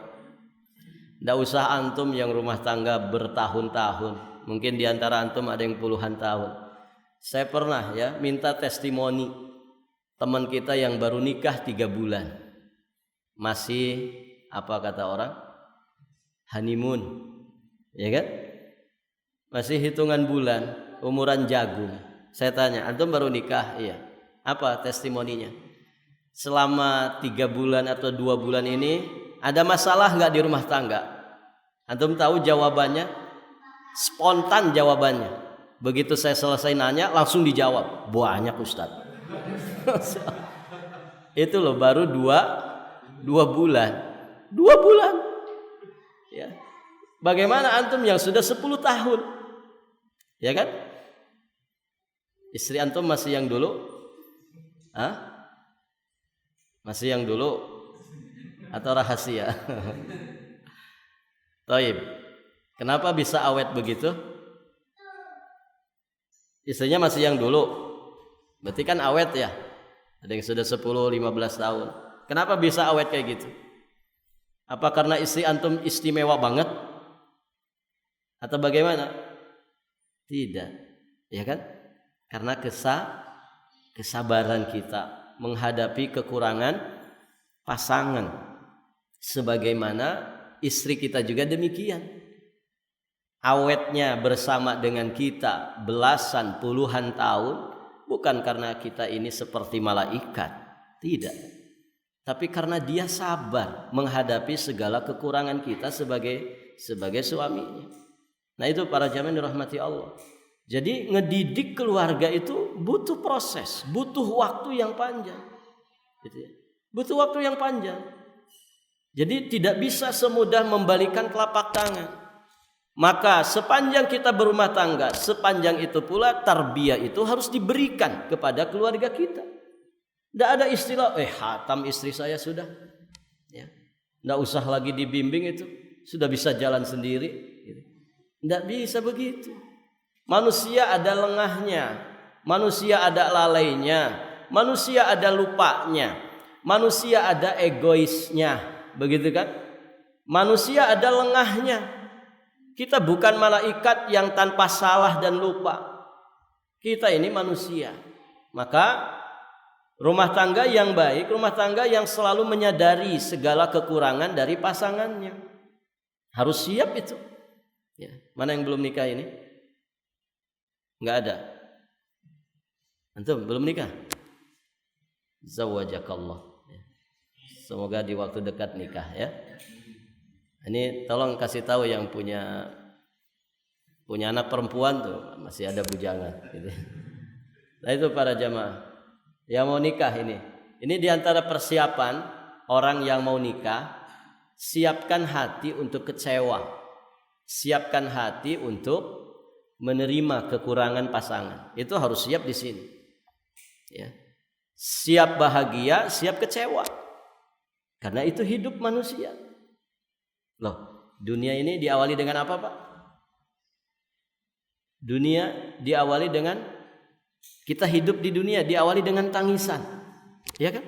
Enggak usah antum yang rumah tangga bertahun-tahun. Mungkin di antara antum ada yang puluhan tahun. Saya pernah ya minta testimoni teman kita yang baru nikah 3 bulan. Masih apa kata orang? Honeymoon. Ya kan? Masih hitungan bulan, umuran jagung. Saya tanya, antum baru nikah? Iya. Apa testimoninya? Selama 3 bulan atau 2 bulan ini ada masalah enggak di rumah tangga? Antum tahu jawabannya? Spontan jawabannya. Begitu saya selesai nanya langsung dijawab. Banyak Ustaz. Itu loh baru 2 bulan. 2 bulan. Ya. Bagaimana antum yang sudah 10 tahun? Ya kan? Istri antum masih yang dulu? Hah? Masih yang dulu? Atau rahasia? Taib. Kenapa bisa awet begitu? Istrinya masih yang dulu. Berarti kan awet ya. Ada yang sudah 10-15 tahun. Kenapa bisa awet kayak gitu? Apa karena istri antum istimewa banget? Atau bagaimana? Tidak. Ya kan? Karena kesabaran kita menghadapi kekurangan pasangan. Sebagaimana istri kita juga demikian. Awetnya bersama dengan kita belasan puluhan tahun bukan karena kita ini seperti malaikat, tidak, tapi karena dia sabar menghadapi segala kekurangan kita sebagai suaminya. Nah itu para jamaah dirahmati Allah. Jadi ngedidik keluarga itu butuh proses, butuh waktu yang panjang, gitu ya. Butuh waktu yang panjang. Jadi tidak bisa semudah membalikan telapak tangan. Maka sepanjang kita berumah tangga, sepanjang itu pula tarbiyah itu harus diberikan kepada keluarga kita. Tidak ada istilah, hatam istri saya sudah. Ya. Tidak usah lagi dibimbing itu, sudah bisa jalan sendiri. Tidak bisa begitu. Manusia ada lengahnya, manusia ada lalainya, manusia ada lupanya, manusia ada egoisnya, begitu kan? Manusia ada lengahnya. Kita bukan malaikat yang tanpa salah dan lupa. Kita ini manusia. Maka rumah tangga yang baik, rumah tangga yang selalu menyadari segala kekurangan dari pasangannya. Harus siap itu. Ya. Mana yang belum nikah ini? Enggak ada. Antum belum nikah? Zawajakallah. Semoga di waktu dekat nikah ya. Ini tolong kasih tahu yang punya anak perempuan tuh masih ada bujangan gitu. Nah itu para jamaah yang mau nikah ini diantara persiapan orang yang mau nikah, siapkan hati untuk kecewa, siapkan hati untuk menerima kekurangan pasangan. Itu harus siap di sini. Ya. Siap bahagia, siap kecewa. Karena itu hidup manusia. Loh, dunia ini diawali dengan apa, Pak? Dunia diawali dengan kita hidup di dunia diawali dengan tangisan. Ya kan?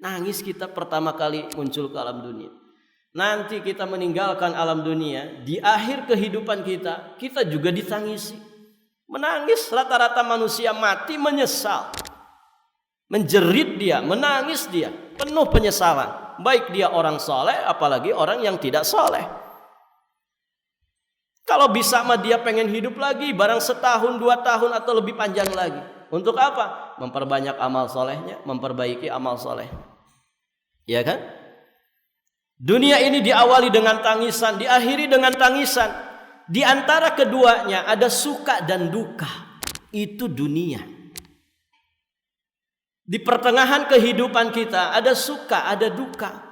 Nangis kita pertama kali muncul ke alam dunia. Nanti kita meninggalkan alam dunia, di akhir kehidupan kita juga ditangisi. Menangis rata-rata manusia mati menyesal. Menjerit dia, menangis dia, penuh penyesalan. Baik dia orang soleh, apalagi orang yang tidak soleh. Kalau bisa mah dia pengen hidup lagi, barang setahun, 2 tahun atau lebih panjang lagi. Untuk apa? Memperbanyak amal solehnya, memperbaiki amal soleh. Ya kan? Dunia ini diawali dengan tangisan, diakhiri dengan tangisan. Di antara keduanya ada suka dan duka. itu dunia. Di pertengahan kehidupan kita ada suka, ada duka.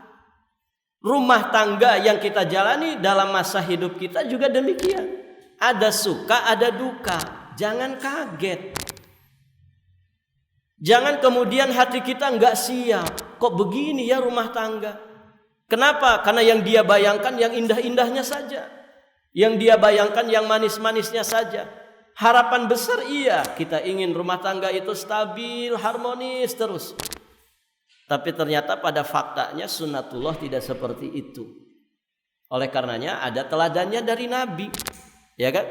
Rumah tangga yang kita jalani dalam masa hidup kita juga demikian. Ada suka, ada duka. Jangan kaget. Jangan kemudian hati kita nggak siap. Kok begini ya rumah tangga? Kenapa? Karena yang dia bayangkan yang indah-indahnya saja. Yang dia bayangkan yang manis-manisnya saja. Harapan besar iya, kita ingin rumah tangga itu stabil, harmonis terus. Tapi ternyata pada faktanya sunnatullah tidak seperti itu. Oleh karenanya ada teladannya dari Nabi. Ya kan?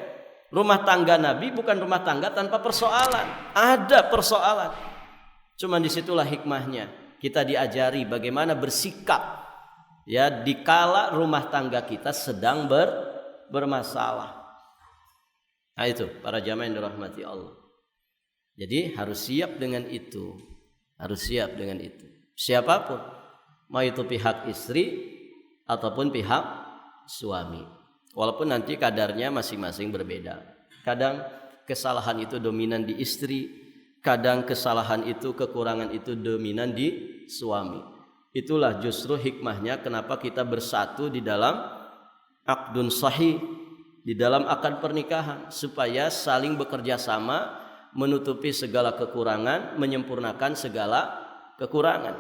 Rumah tangga Nabi bukan rumah tangga tanpa persoalan. Ada persoalan. Cuma disitulah hikmahnya. Kita diajari bagaimana bersikap. Ya, dikala rumah tangga kita sedang bermasalah. Nah itu para jamaah yang dirahmati Allah. Jadi harus siap dengan itu. Harus siap dengan itu. Siapapun. Mau itu pihak istri ataupun pihak suami. Walaupun nanti kadarnya masing-masing berbeda. Kadang kesalahan itu dominan di istri. Kadang kesalahan itu, kekurangan itu dominan di suami. Itulah justru hikmahnya kenapa kita bersatu di dalam aqdun sahih. Di dalam akad pernikahan supaya saling bekerja sama menutupi segala kekurangan, menyempurnakan segala kekurangan.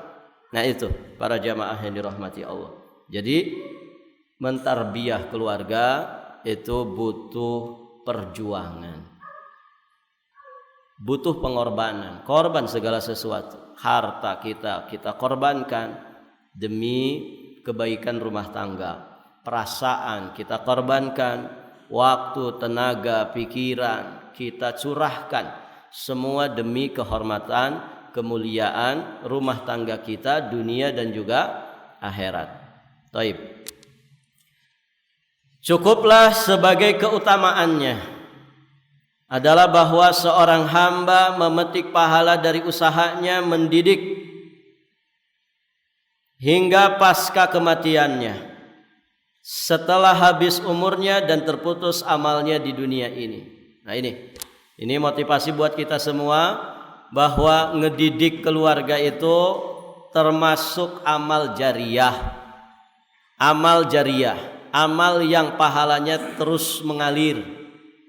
Nah itu para jamaah yang dirahmati Allah. Jadi mentarbiyah keluarga itu butuh perjuangan, butuh pengorbanan, korban segala sesuatu. Harta kita korbankan demi kebaikan rumah tangga. Perasaan kita korbankan, waktu, tenaga, pikiran kita curahkan, semua demi kehormatan, kemuliaan rumah tangga kita, dunia dan juga akhirat. Taib. Cukuplah sebagai keutamaannya adalah bahwa seorang hamba memetik pahala dari usahanya mendidik hingga pasca kematiannya, setelah habis umurnya dan terputus amalnya di dunia ini. Nah ini motivasi buat kita semua bahwa ngedidik keluarga itu termasuk amal jariyah. Amal jariyah, amal yang pahalanya terus mengalir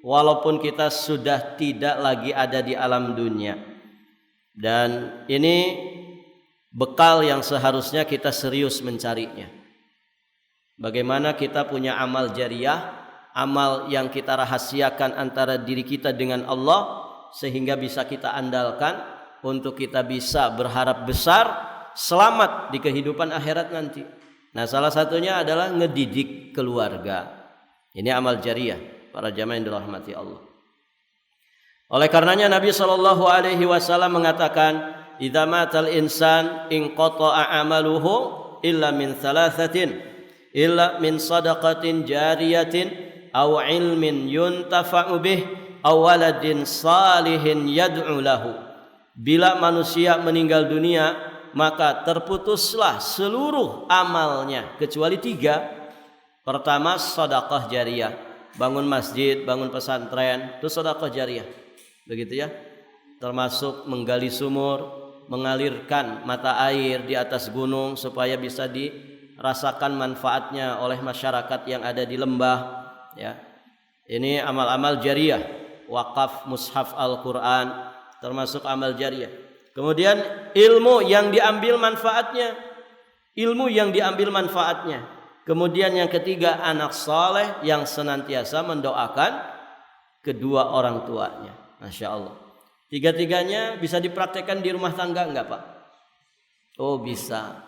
walaupun kita sudah tidak lagi ada di alam dunia. Dan ini bekal yang seharusnya kita serius mencarinya. Bagaimana kita punya amal jariyah, amal yang kita rahasiakan antara diri kita dengan Allah, sehingga bisa kita andalkan untuk kita bisa berharap besar, selamat di kehidupan akhirat nanti. Nah salah satunya adalah ngedidik keluarga. Ini amal jariyah para jamaah yang dirahmati Allah. Oleh karenanya Nabi SAW mengatakan, idza matal insan inqata'a amaluhu illa min thalathatin, illa min sadaqatin jariyatin aw ilmin yuntafa'u bih aw waladin salihin yad'u lahu. Bila manusia meninggal dunia, maka terputuslah seluruh amalnya kecuali 3. Pertama, sedekah jariyah, bangun masjid, bangun pesantren, itu sedekah jariyah. Begitu ya. Termasuk menggali sumur, mengalirkan mata air di atas gunung supaya bisa rasakan manfaatnya oleh masyarakat yang ada di lembah, ya. Ini amal-amal jariyah. Wakaf mushaf Al-Qur'an termasuk amal jariyah. Kemudian ilmu yang diambil manfaatnya. Ilmu yang diambil manfaatnya. Kemudian yang ketiga, anak saleh yang senantiasa mendoakan kedua orang tuanya. Masya Allah. 3-tiganya bisa dipraktekkan di rumah tangga enggak Pak? Oh bisa.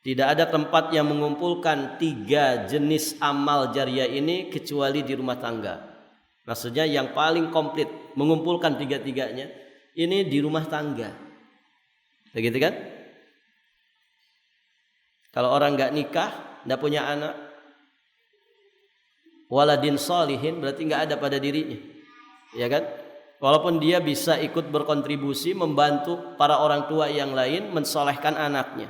Tidak ada tempat yang mengumpulkan 3 jenis amal jariyah ini kecuali di rumah tangga. Maksudnya yang paling komplit mengumpulkan 3-tiganya ini di rumah tangga. Begitu kan? Kalau orang nggak nikah, nggak punya anak, waladin salihin berarti nggak ada pada dirinya, ya kan? Walaupun dia bisa ikut berkontribusi membantu para orang tua yang lain mensolehkan anaknya.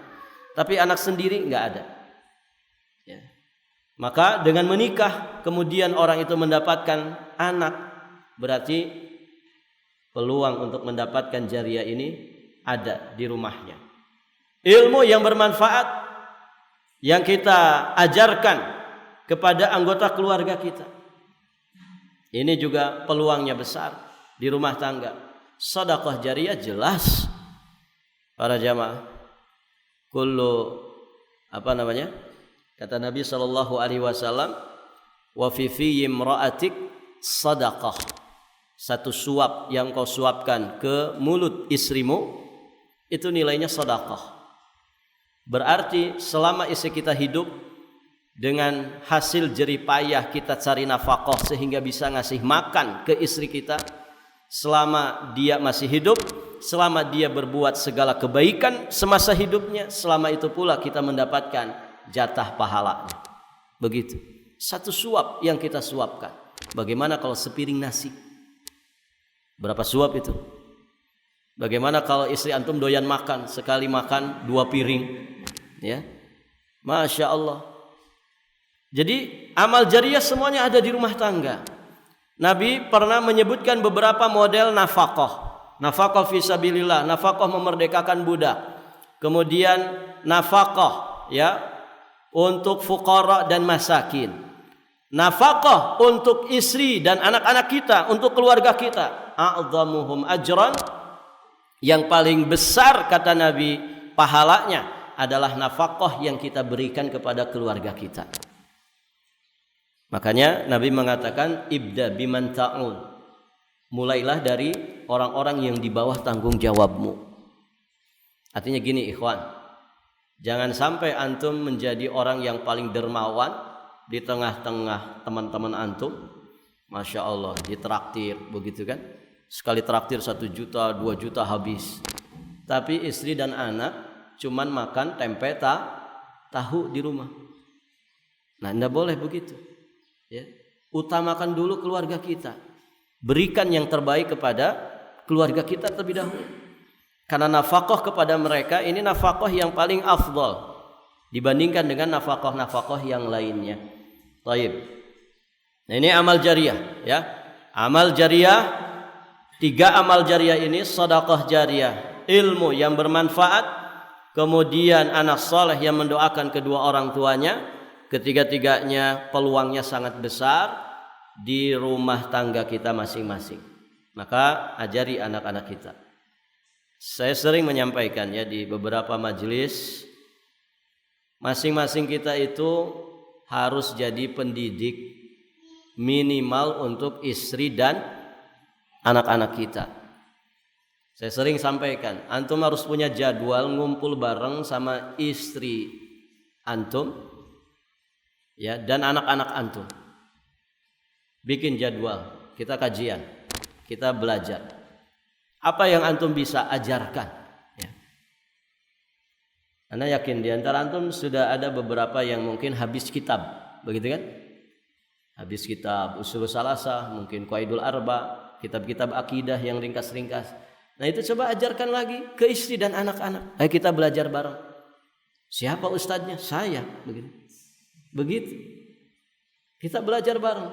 Tapi anak sendiri nggak ada. Ya. Maka dengan menikah kemudian orang itu mendapatkan anak, berarti peluang untuk mendapatkan jariah ini ada di rumahnya. Ilmu yang bermanfaat yang kita ajarkan kepada anggota keluarga kita. Ini juga peluangnya besar di rumah tangga. Sedekah jariah jelas para jamaah. Kullu kata Nabi sallallahu alaihi wasallam, wa fi imra'atik sadaqah. Satu suap yang kau suapkan ke mulut istrimu itu nilainya sedekah. Berarti selama istri kita hidup, dengan hasil jerih payah kita cari nafkah sehingga bisa ngasih makan ke istri kita, selama dia masih hidup, selama dia berbuat segala kebaikan semasa hidupnya, selama itu pula kita mendapatkan jatah pahalanya. Begitu. Satu suap yang kita suapkan. Bagaimana kalau sepiring nasi? Berapa suap itu? Bagaimana kalau istri antum doyan makan, sekali makan 2 piring? Ya. Masya Allah. Jadi amal jariah semuanya ada di rumah tangga. Nabi pernah menyebutkan beberapa model nafkah. Nafkah fisabilillah, nafkah memerdekakan budak. Kemudian nafkah ya untuk fuqara dan masakin. Nafkah untuk istri dan anak-anak kita, untuk keluarga kita. A'dhamuhum ajran, yang paling besar kata Nabi pahalanya adalah nafkah yang kita berikan kepada keluarga kita. Makanya Nabi mengatakan ibda biman ta'ul. Mulailah dari orang-orang yang di bawah tanggung jawabmu. Artinya gini ikhwan, jangan sampai antum menjadi orang yang paling dermawan di tengah-tengah teman-teman antum. Masya Allah, ditraktir begitu kan, sekali traktir 1 juta 2 juta habis, tapi istri dan anak cuman makan tempe tahu di rumah. Nah, tidak boleh begitu ya. Utamakan dulu keluarga kita, berikan yang terbaik kepada keluarga kita terlebih dahulu, karena nafkah kepada mereka ini nafkah yang paling afdal dibandingkan dengan nafkah-nafkah yang lainnya. Taib. Nah, ini amal jariah ya. Amal jariah, 3 amal jariah ini: sedekah jariah, ilmu yang bermanfaat, kemudian anak saleh yang mendoakan kedua orang tuanya. Ketiga-tiganya peluangnya sangat besar di rumah tangga kita masing-masing. Maka ajari anak-anak kita. Saya sering menyampaikan ya di beberapa majelis, masing-masing kita itu harus jadi pendidik minimal untuk istri dan anak-anak kita. Saya sering sampaikan, antum harus punya jadwal ngumpul bareng sama istri antum ya, dan anak-anak antum. Bikin jadwal, kita kajian, kita belajar. Apa yang antum bisa ajarkan ya. Anda yakin di antara antum sudah ada beberapa yang mungkin habis kitab, begitu kan? Habis kitab Ushul Salasah, mungkin Qaidul Arba, kitab-kitab akidah yang ringkas-ringkas. Nah, itu coba ajarkan lagi ke istri dan anak-anak. Ayo kita belajar bareng. Siapa ustadznya? Saya. Begitu. Kita belajar bareng.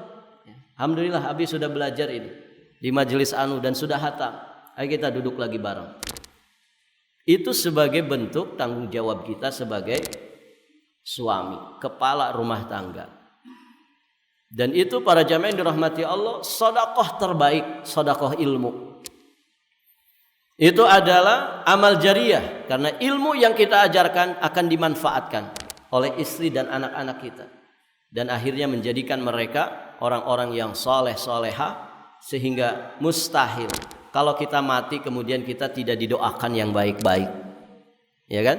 Alhamdulillah Abi sudah belajar ini di majelis anu dan sudah hatam. Ayo kita duduk lagi bareng. Itu sebagai bentuk tanggung jawab kita sebagai suami, kepala rumah tangga. Dan itu para jamaah yang dirahmati Allah, sedekah terbaik, sedekah ilmu. Itu adalah amal jariah, karena ilmu yang kita ajarkan akan dimanfaatkan oleh istri dan anak-anak kita, dan akhirnya menjadikan mereka orang-orang yang soleh soleha, sehingga mustahil kalau kita mati kemudian kita tidak didoakan yang baik-baik, ya kan?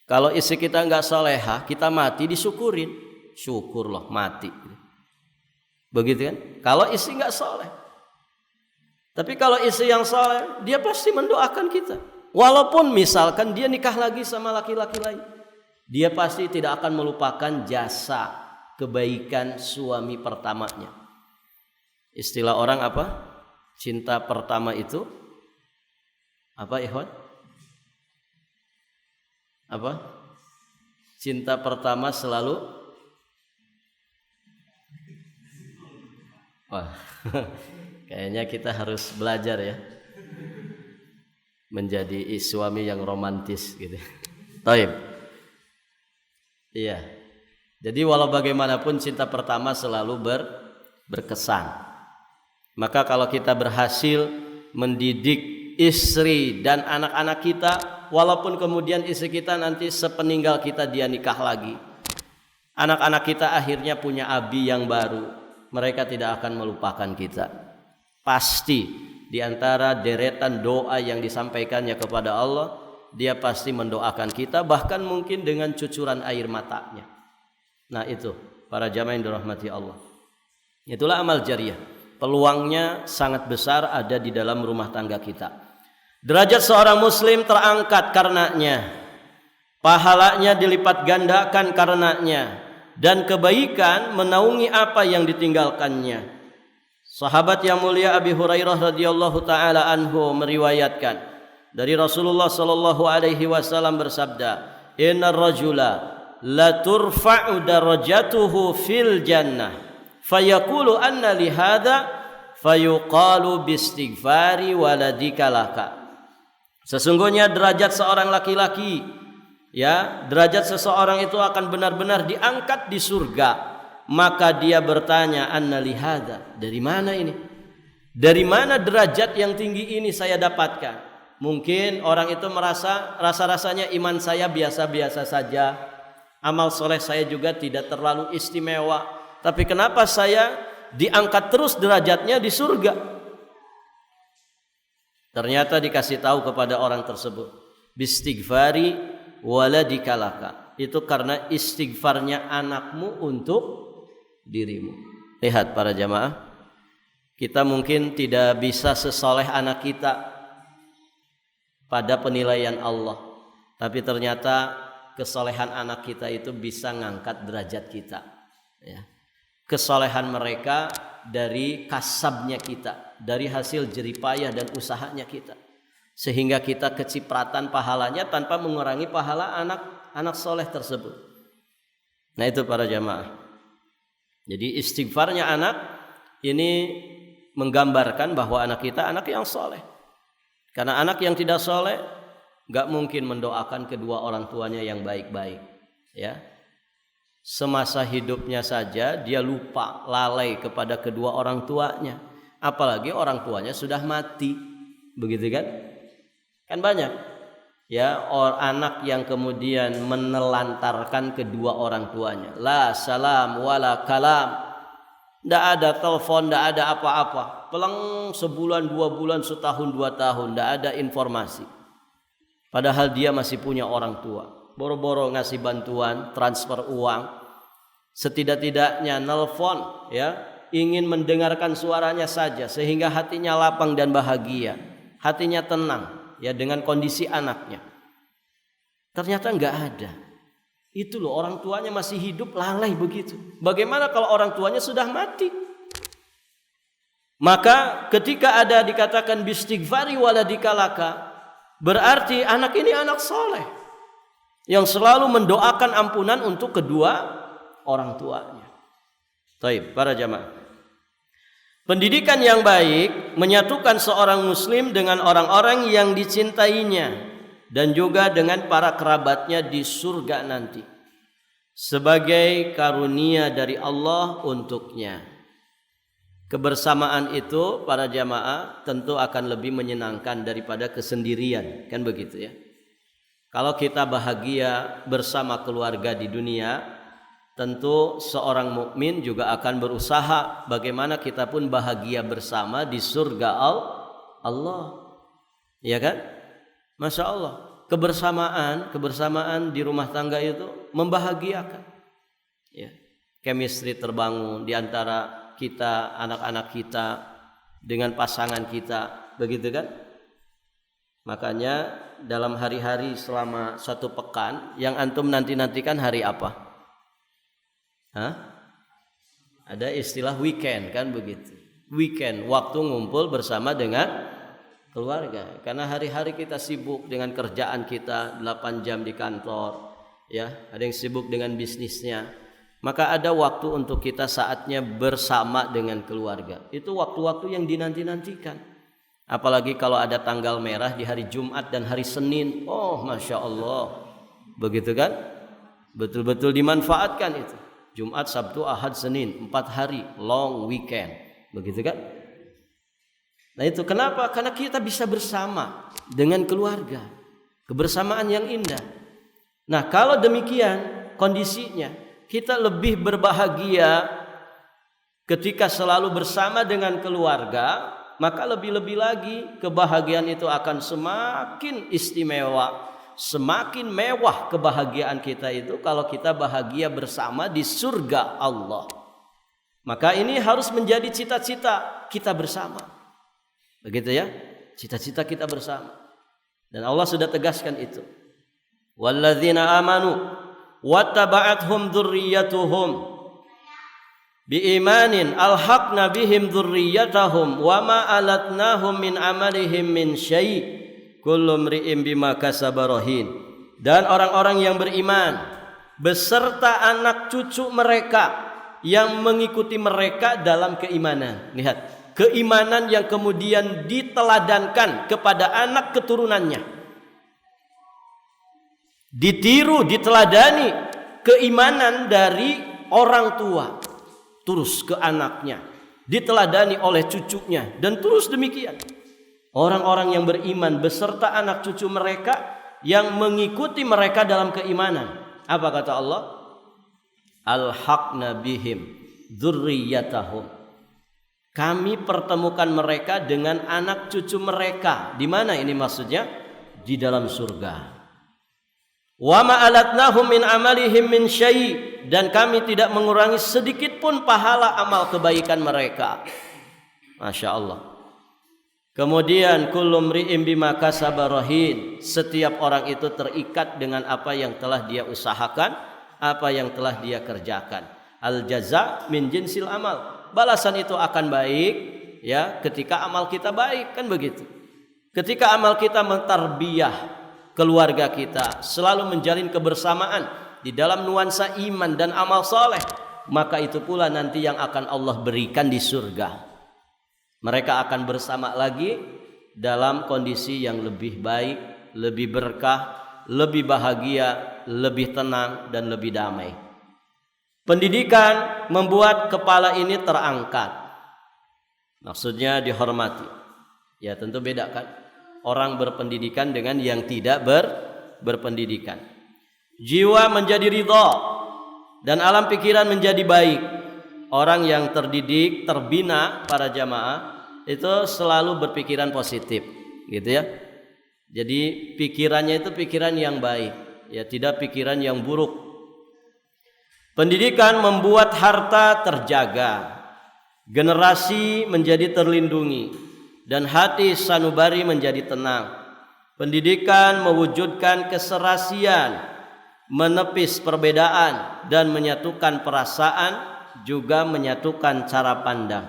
Kalau istri kita nggak soleha, kita mati disyukurin, syukur loh mati, begitu kan? Kalau istri nggak soleh. Tapi kalau istri yang soleh, dia pasti mendoakan kita. Walaupun misalkan dia nikah lagi sama laki-laki lain, dia pasti tidak akan melupakan jasa kebaikan suami pertamanya. Istilah orang apa? Cinta pertama itu apa, ikhwan? Apa? Cinta pertama selalu Kayaknya kita harus belajar ya menjadi suami yang romantis gitu. Taib. Iya. Jadi walau bagaimanapun cinta pertama selalu berkesan. Maka kalau kita berhasil mendidik istri dan anak-anak kita, walaupun kemudian istri kita nanti sepeninggal kita dia nikah lagi, anak-anak kita akhirnya punya abi yang baru, mereka tidak akan melupakan kita. Pasti di antara deretan doa yang disampaikannya kepada Allah, dia pasti mendoakan kita, bahkan mungkin dengan cucuran air matanya. Nah itu para jamaah yang dirahmati Allah, itulah amal jariah. Peluangnya sangat besar ada di dalam rumah tangga kita. Derajat seorang muslim terangkat karenanya, pahalanya dilipat gandakan karenanya, dan kebaikan menaungi apa yang ditinggalkannya. Sahabat yang mulia Abi Hurairah radhiyallahu taala anhu meriwayatkan dari Rasulullah sallallahu alaihi wasallam bersabda, "Innar rajula la turfa'u darajatuhu fil jannah, fayaqulu anna li hadza fayuqalu bistighfari waladika laka." Sesungguhnya derajat seorang laki-laki, ya, derajat seseorang itu akan benar-benar diangkat di surga. Maka dia bertanya, anna li hadza, dari mana ini? Dari mana derajat yang tinggi ini saya dapatkan? Mungkin orang itu merasa rasa-rasanya iman saya biasa-biasa saja, amal soleh saya juga tidak terlalu istimewa, tapi kenapa saya diangkat terus derajatnya di surga? Ternyata dikasih tahu kepada orang tersebut, bistighfari waladika laka. Itu karena istighfarnya anakmu untuk dirimu. Lihat para jamaah, kita mungkin tidak bisa sesoleh anak kita pada penilaian Allah, tapi ternyata kesolehan anak kita itu bisa ngangkat derajat kita, ya. Kesolehan mereka dari kasabnya kita, dari hasil jeripayah dan usahanya kita, sehingga kita kecipratan pahalanya tanpa mengurangi pahala anak soleh tersebut. Nah itu para jamaah. Jadi istighfarnya anak ini menggambarkan bahwa anak kita anak yang soleh. Karena anak yang tidak soleh gak mungkin mendoakan kedua orang tuanya yang baik-baik, ya. Semasa hidupnya saja dia lupa, lalai kepada kedua orang tuanya, apalagi orang tuanya sudah mati, begitu kan? Kan banyak, ya, anak yang kemudian menelantarkan kedua orang tuanya. La salam wala kalam, tidak ada telepon, tidak ada apa-apa. Pelang sebulan, 2 bulan, setahun, 2 tahun, tidak ada informasi. Padahal dia masih punya orang tua. Boro-boro ngasih bantuan, transfer uang, setidak-tidaknya nelpon, ya, ingin mendengarkan suaranya saja, sehingga hatinya lapang dan bahagia, hatinya tenang, ya, dengan kondisi anaknya. Ternyata enggak ada. Itu loh, orang tuanya masih hidup lalai begitu. Bagaimana kalau orang tuanya sudah mati? Maka ketika ada dikatakan bistighfari waladika laka, berarti anak ini anak soleh yang selalu mendoakan ampunan untuk kedua orang tuanya. Baik, para jamaah, pendidikan yang baik menyatukan seorang muslim dengan orang-orang yang dicintainya dan juga dengan para kerabatnya di surga nanti, sebagai karunia dari Allah untuknya. Kebersamaan itu para jamaah tentu akan lebih menyenangkan daripada kesendirian, kan begitu ya. Kalau kita bahagia bersama keluarga di dunia, tentu seorang mukmin juga akan berusaha bagaimana kita pun bahagia bersama di surga Allah. Ya kan? Masya Allah, kebersamaan di rumah tangga itu membahagiakan, ya. Chemistry terbangun di antara kita, anak-anak kita dengan pasangan kita, begitu kan? Makanya dalam hari-hari selama 1 pekan yang antum nanti-nantikan hari apa? Ada istilah weekend, kan begitu. Weekend, waktu ngumpul bersama dengan keluarga. Karena hari-hari kita sibuk dengan kerjaan kita 8 jam di kantor, ya. Ada yang sibuk dengan bisnisnya. maka ada waktu untuk kita saatnya bersama dengan keluarga. Itu waktu-waktu yang dinanti-nantikan. Apalagi kalau ada tanggal merah di hari Jumat dan hari Senin. Oh, Masya Allah. Begitu kan? Betul-betul dimanfaatkan itu. Jumat, Sabtu, Ahad, Senin, 4 hari long weekend. Begitu kan? Nah itu kenapa? Karena kita bisa bersama dengan keluarga. Kebersamaan yang indah. Nah kalau demikian kondisinya, kita lebih berbahagia ketika selalu bersama dengan keluarga, maka lebih-lebih lagi kebahagiaan itu akan semakin istimewa, semakin mewah kebahagiaan kita itu kalau kita bahagia bersama di surga Allah. Maka ini harus menjadi cita-cita kita bersama. Begitu ya, cita-cita kita bersama. Dan Allah sudah tegaskan itu. Walladzina amanu wattaba'athum dzurriyyatuhum biimanin alhaqna bihim dzurriyyatahum wama alatnahum min amalihim min syai' kullu mri'in bima kasaba rahin. Dan orang-orang yang beriman beserta anak cucu mereka yang mengikuti mereka dalam keimanan. Lihat, keimanan yang kemudian diteladankan kepada anak keturunannya. Ditiru, diteladani keimanan dari orang tua terus ke anaknya, diteladani oleh cucunya, dan terus demikian. Orang-orang yang beriman beserta anak cucu mereka yang mengikuti mereka dalam keimanan. Apa kata Allah? Alhaqna bihim dzurriyyatahum. Kami pertemukan mereka dengan anak cucu mereka. Di mana ini maksudnya? Di dalam surga. Wa ma alatnahum min amalihim min syai', dan kami tidak mengurangi sedikit pun pahala amal kebaikan mereka. Masya Allah. Kemudian kullu mri'in bima kasaba rahin. Setiap orang itu terikat dengan apa yang telah dia usahakan, apa yang telah dia kerjakan. Al jaza min jinsil amal. Balasan itu akan baik ya ketika amal kita baik, kan begitu. Ketika amal kita mentarbiyah keluarga kita, selalu menjalin kebersamaan di dalam nuansa iman dan amal soleh, maka itu pula nanti yang akan Allah berikan di surga. Mereka akan bersama lagi dalam kondisi yang lebih baik, lebih berkah, lebih bahagia, lebih tenang, dan lebih damai. Pendidikan membuat kepala ini terangkat. Maksudnya dihormati. Ya tentu beda kan orang berpendidikan dengan yang tidak berpendidikan. Jiwa menjadi ridha dan alam pikiran menjadi baik. Orang yang terdidik, terbina para jamaah itu selalu berpikiran positif, gitu ya. Jadi pikirannya itu pikiran yang baik, ya tidak pikiran yang buruk. Pendidikan membuat harta terjaga, generasi menjadi terlindungi, dan hati sanubari menjadi tenang. Pendidikan mewujudkan keserasian, menepis perbedaan, dan menyatukan perasaan, juga menyatukan cara pandang.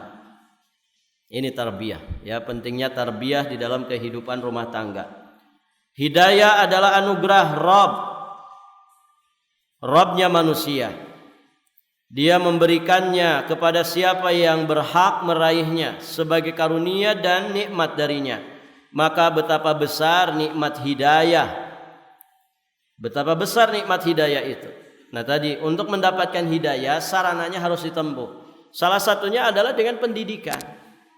Ini tarbiyah, ya pentingnya tarbiyah di dalam kehidupan rumah tangga. Hidayah adalah anugerah Rabb-nya manusia. Dia memberikannya kepada siapa yang berhak meraihnya sebagai karunia dan nikmat darinya. Maka betapa besar nikmat hidayah. Betapa besar nikmat hidayah itu. Nah tadi untuk mendapatkan hidayah sarananya harus ditempuh. Salah satunya adalah dengan pendidikan.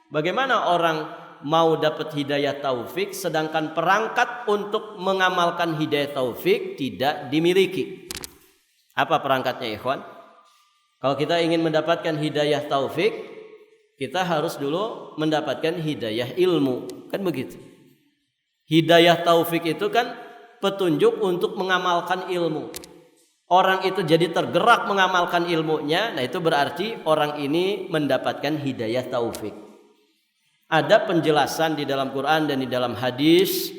Bagaimana orang mau dapat hidayah taufik sedangkan perangkat untuk mengamalkan hidayah taufik tidak dimiliki? Apa perangkatnya ikhwan? Kalau kita ingin mendapatkan hidayah taufik, kita harus dulu mendapatkan hidayah ilmu, kan begitu. Hidayah taufik itu kan petunjuk untuk mengamalkan ilmu. Orang itu jadi tergerak mengamalkan ilmunya, nah itu berarti orang ini mendapatkan hidayah taufik. Ada penjelasan di dalam Quran dan di dalam hadis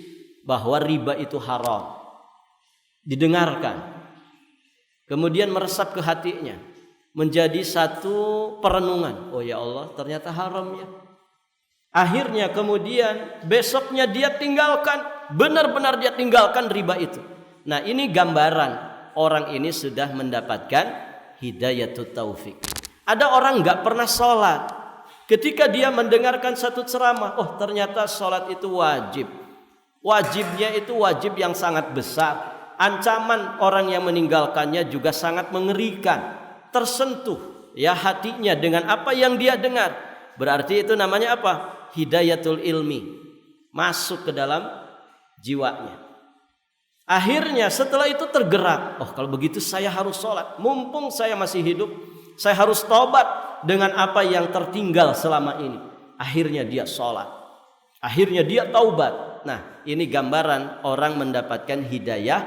bahwa riba itu haram. Didengarkan. Kemudian meresap ke hatinya. Menjadi satu perenungan. Oh ya Allah, ternyata haram ya. Akhirnya kemudian besoknya dia tinggalkan. Benar-benar dia tinggalkan riba itu. Nah ini gambaran. Orang ini sudah mendapatkan hidayatut taufik. Ada orang nggak pernah sholat, ketika dia mendengarkan satu ceramah, oh ternyata sholat itu wajib. Wajibnya itu wajib yang sangat besar. Ancaman orang yang meninggalkannya juga sangat mengerikan. Tersentuh ya hatinya dengan apa yang dia dengar. Berarti itu namanya apa? Hidayatul ilmi. Masuk ke dalam jiwanya. Akhirnya setelah itu tergerak. Oh kalau begitu saya harus sholat. Mumpung saya masih hidup, saya harus tobat dengan apa yang tertinggal selama ini. Akhirnya dia sholat. Akhirnya dia taubat. Nah ini gambaran orang mendapatkan hidayah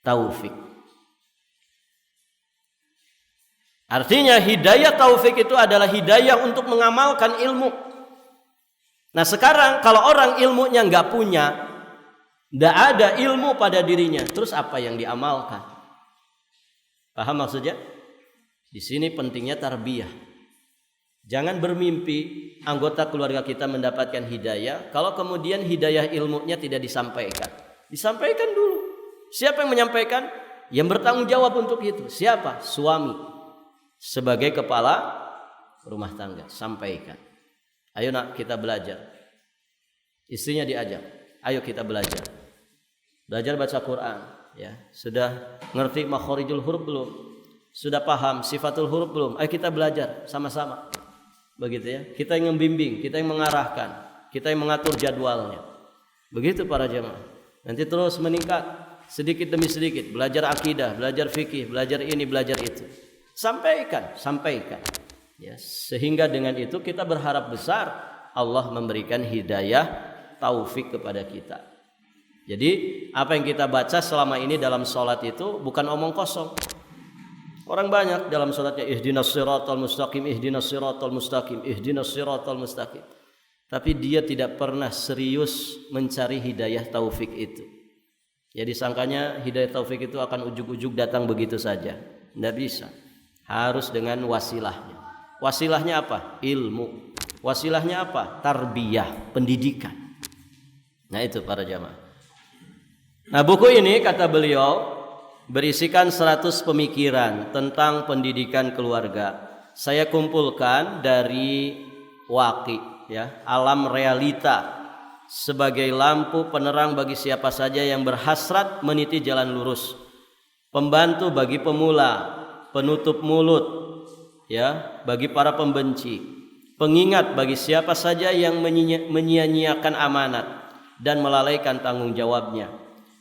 taufik. Artinya hidayah taufik itu adalah hidayah untuk mengamalkan ilmu. Nah sekarang kalau orang ilmunya nggak punya, nggak ada ilmu pada dirinya, terus apa yang diamalkan? Paham maksudnya? Di sini pentingnya tarbiyah. Jangan bermimpi anggota keluarga kita mendapatkan hidayah, kalau kemudian hidayah ilmunya tidak disampaikan. Disampaikan dulu. Siapa yang menyampaikan? Yang bertanggung jawab untuk itu. Siapa? Suami. Sebagai kepala rumah tangga, sampaikan. Ayo nak kita belajar. Istrinya diajak. Ayo kita belajar. Belajar baca Quran. Ya, sudah ngerti makhorijul huruf belum? Sudah paham sifatul huruf belum? Ayo kita belajar sama-sama. Begitu ya. Kita yang membimbing, kita yang mengarahkan, kita yang mengatur jadwalnya. Begitu para jemaah. Nanti terus meningkat sedikit demi sedikit. Belajar akidah, belajar fikih, belajar ini, belajar itu. Sampaikan. Ya, sehingga dengan itu kita berharap besar Allah memberikan hidayah taufik kepada kita. Jadi apa yang kita baca selama ini dalam sholat itu bukan omong kosong. Orang banyak dalam sholatnya ihdinas siratal mustaqim, ihdinas siratal mustaqim, ihdinas siratal mustaqim. Tapi dia tidak pernah serius mencari hidayah taufik itu. Ya disangkanya hidayah taufik itu akan ujug-ujug datang begitu saja. Tidak bisa. Harus dengan wasilahnya. Wasilahnya apa? Ilmu. Wasilahnya apa? Tarbiyah, pendidikan. Nah itu para jamaah. Nah buku ini kata beliau berisikan 100 pemikiran tentang pendidikan keluarga. Saya kumpulkan dari waqi, ya, alam realita sebagai lampu penerang bagi siapa saja yang berhasrat meniti jalan lurus. Pembantu bagi pemula, penutup mulut ya bagi para pembenci, pengingat bagi siapa saja yang menyia-nyiakan amanat dan melalaikan tanggung jawabnya.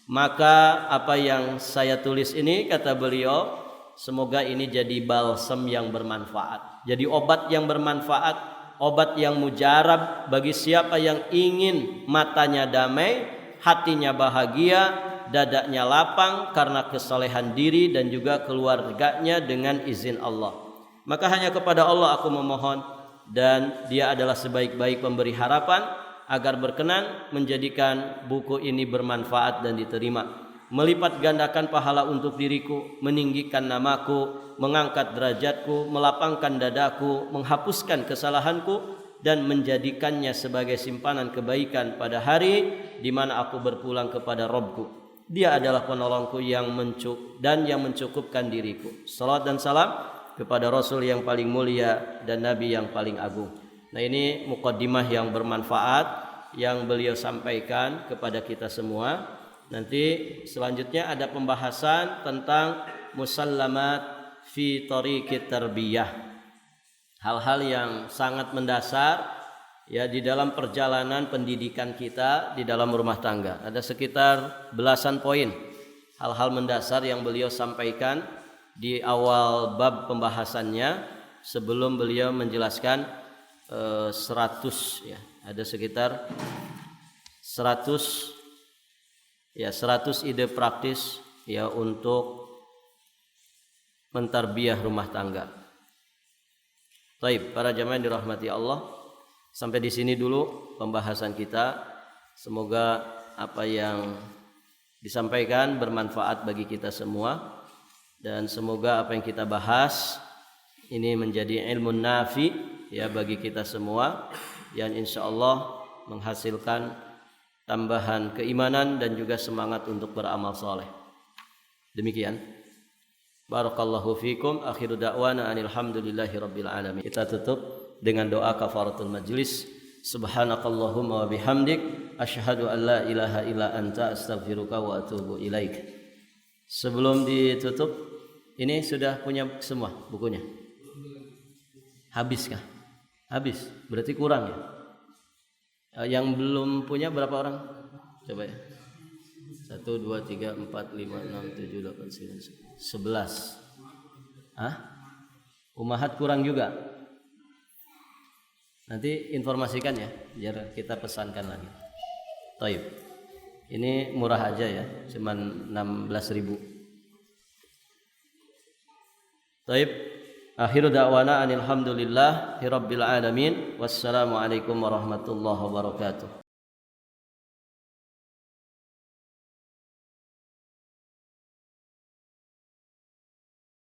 Maka apa yang saya tulis ini kata beliau, semoga ini jadi balsam yang bermanfaat, jadi obat yang bermanfaat, obat yang mujarab bagi siapa yang ingin matanya damai, hatinya bahagia, dadanya lapang karena kesalehan diri dan juga keluarganya dengan izin Allah. Maka hanya kepada Allah aku memohon, dan Dia adalah sebaik-baik pemberi harapan, agar berkenan menjadikan buku ini bermanfaat dan diterima, melipat gandakan pahala untuk diriku, meninggikan namaku, mengangkat derajatku, melapangkan dadaku, menghapuskan kesalahanku, dan menjadikannya sebagai simpanan kebaikan pada hari di mana aku berpulang kepada Rabbku. Dia adalah penolongku yang mencukupkan diriku. Salawat dan salam kepada Rasul yang paling mulia dan Nabi yang paling agung. Nah ini muqaddimah yang bermanfaat yang beliau sampaikan kepada kita semua. Nanti selanjutnya ada pembahasan tentang musallamat fi tariqit tarbiyah. Hal-hal yang sangat mendasar ya di dalam perjalanan pendidikan kita di dalam rumah tangga. Ada sekitar belasan poin hal-hal mendasar yang beliau sampaikan di awal bab pembahasannya sebelum beliau menjelaskan 100 ya. Ada sekitar 100 ide praktis ya untuk mentarbiyah rumah tangga. Baik, para jamaah yang dirahmati Allah, sampai di sini dulu pembahasan kita. Semoga apa yang disampaikan bermanfaat bagi kita semua, dan semoga apa yang kita bahas ini menjadi ilmu nafi ya bagi kita semua, yang insyaallah menghasilkan tambahan keimanan dan juga semangat untuk beramal soleh. Demikian. Barakallahu fikum. Akhiru da'wana alhamdulillahi rabbil alamin. Kita tutup dengan doa kafaratul majlis. Subhanakallahumma wa bihamdik asyhadu an la ilaha illa anta astaghfiruka wa atubu ilaik. Sebelum ditutup, ini sudah punya semua bukunya? Habis kah? Habis. Berarti kurang ya? Yang belum punya berapa orang? Coba ya. 1 2 3 4 5 6 7 8 9 11. Hah? Ummahat kurang juga. Nanti informasikan ya, biar kita pesankan lagi. Taib. Ini murah aja ya, cuman 16.000. Taib. Akhiru da'wana alhamdulillahi rabbil alamin. Wassalamualaikum warahmatullahi wabarakatuh.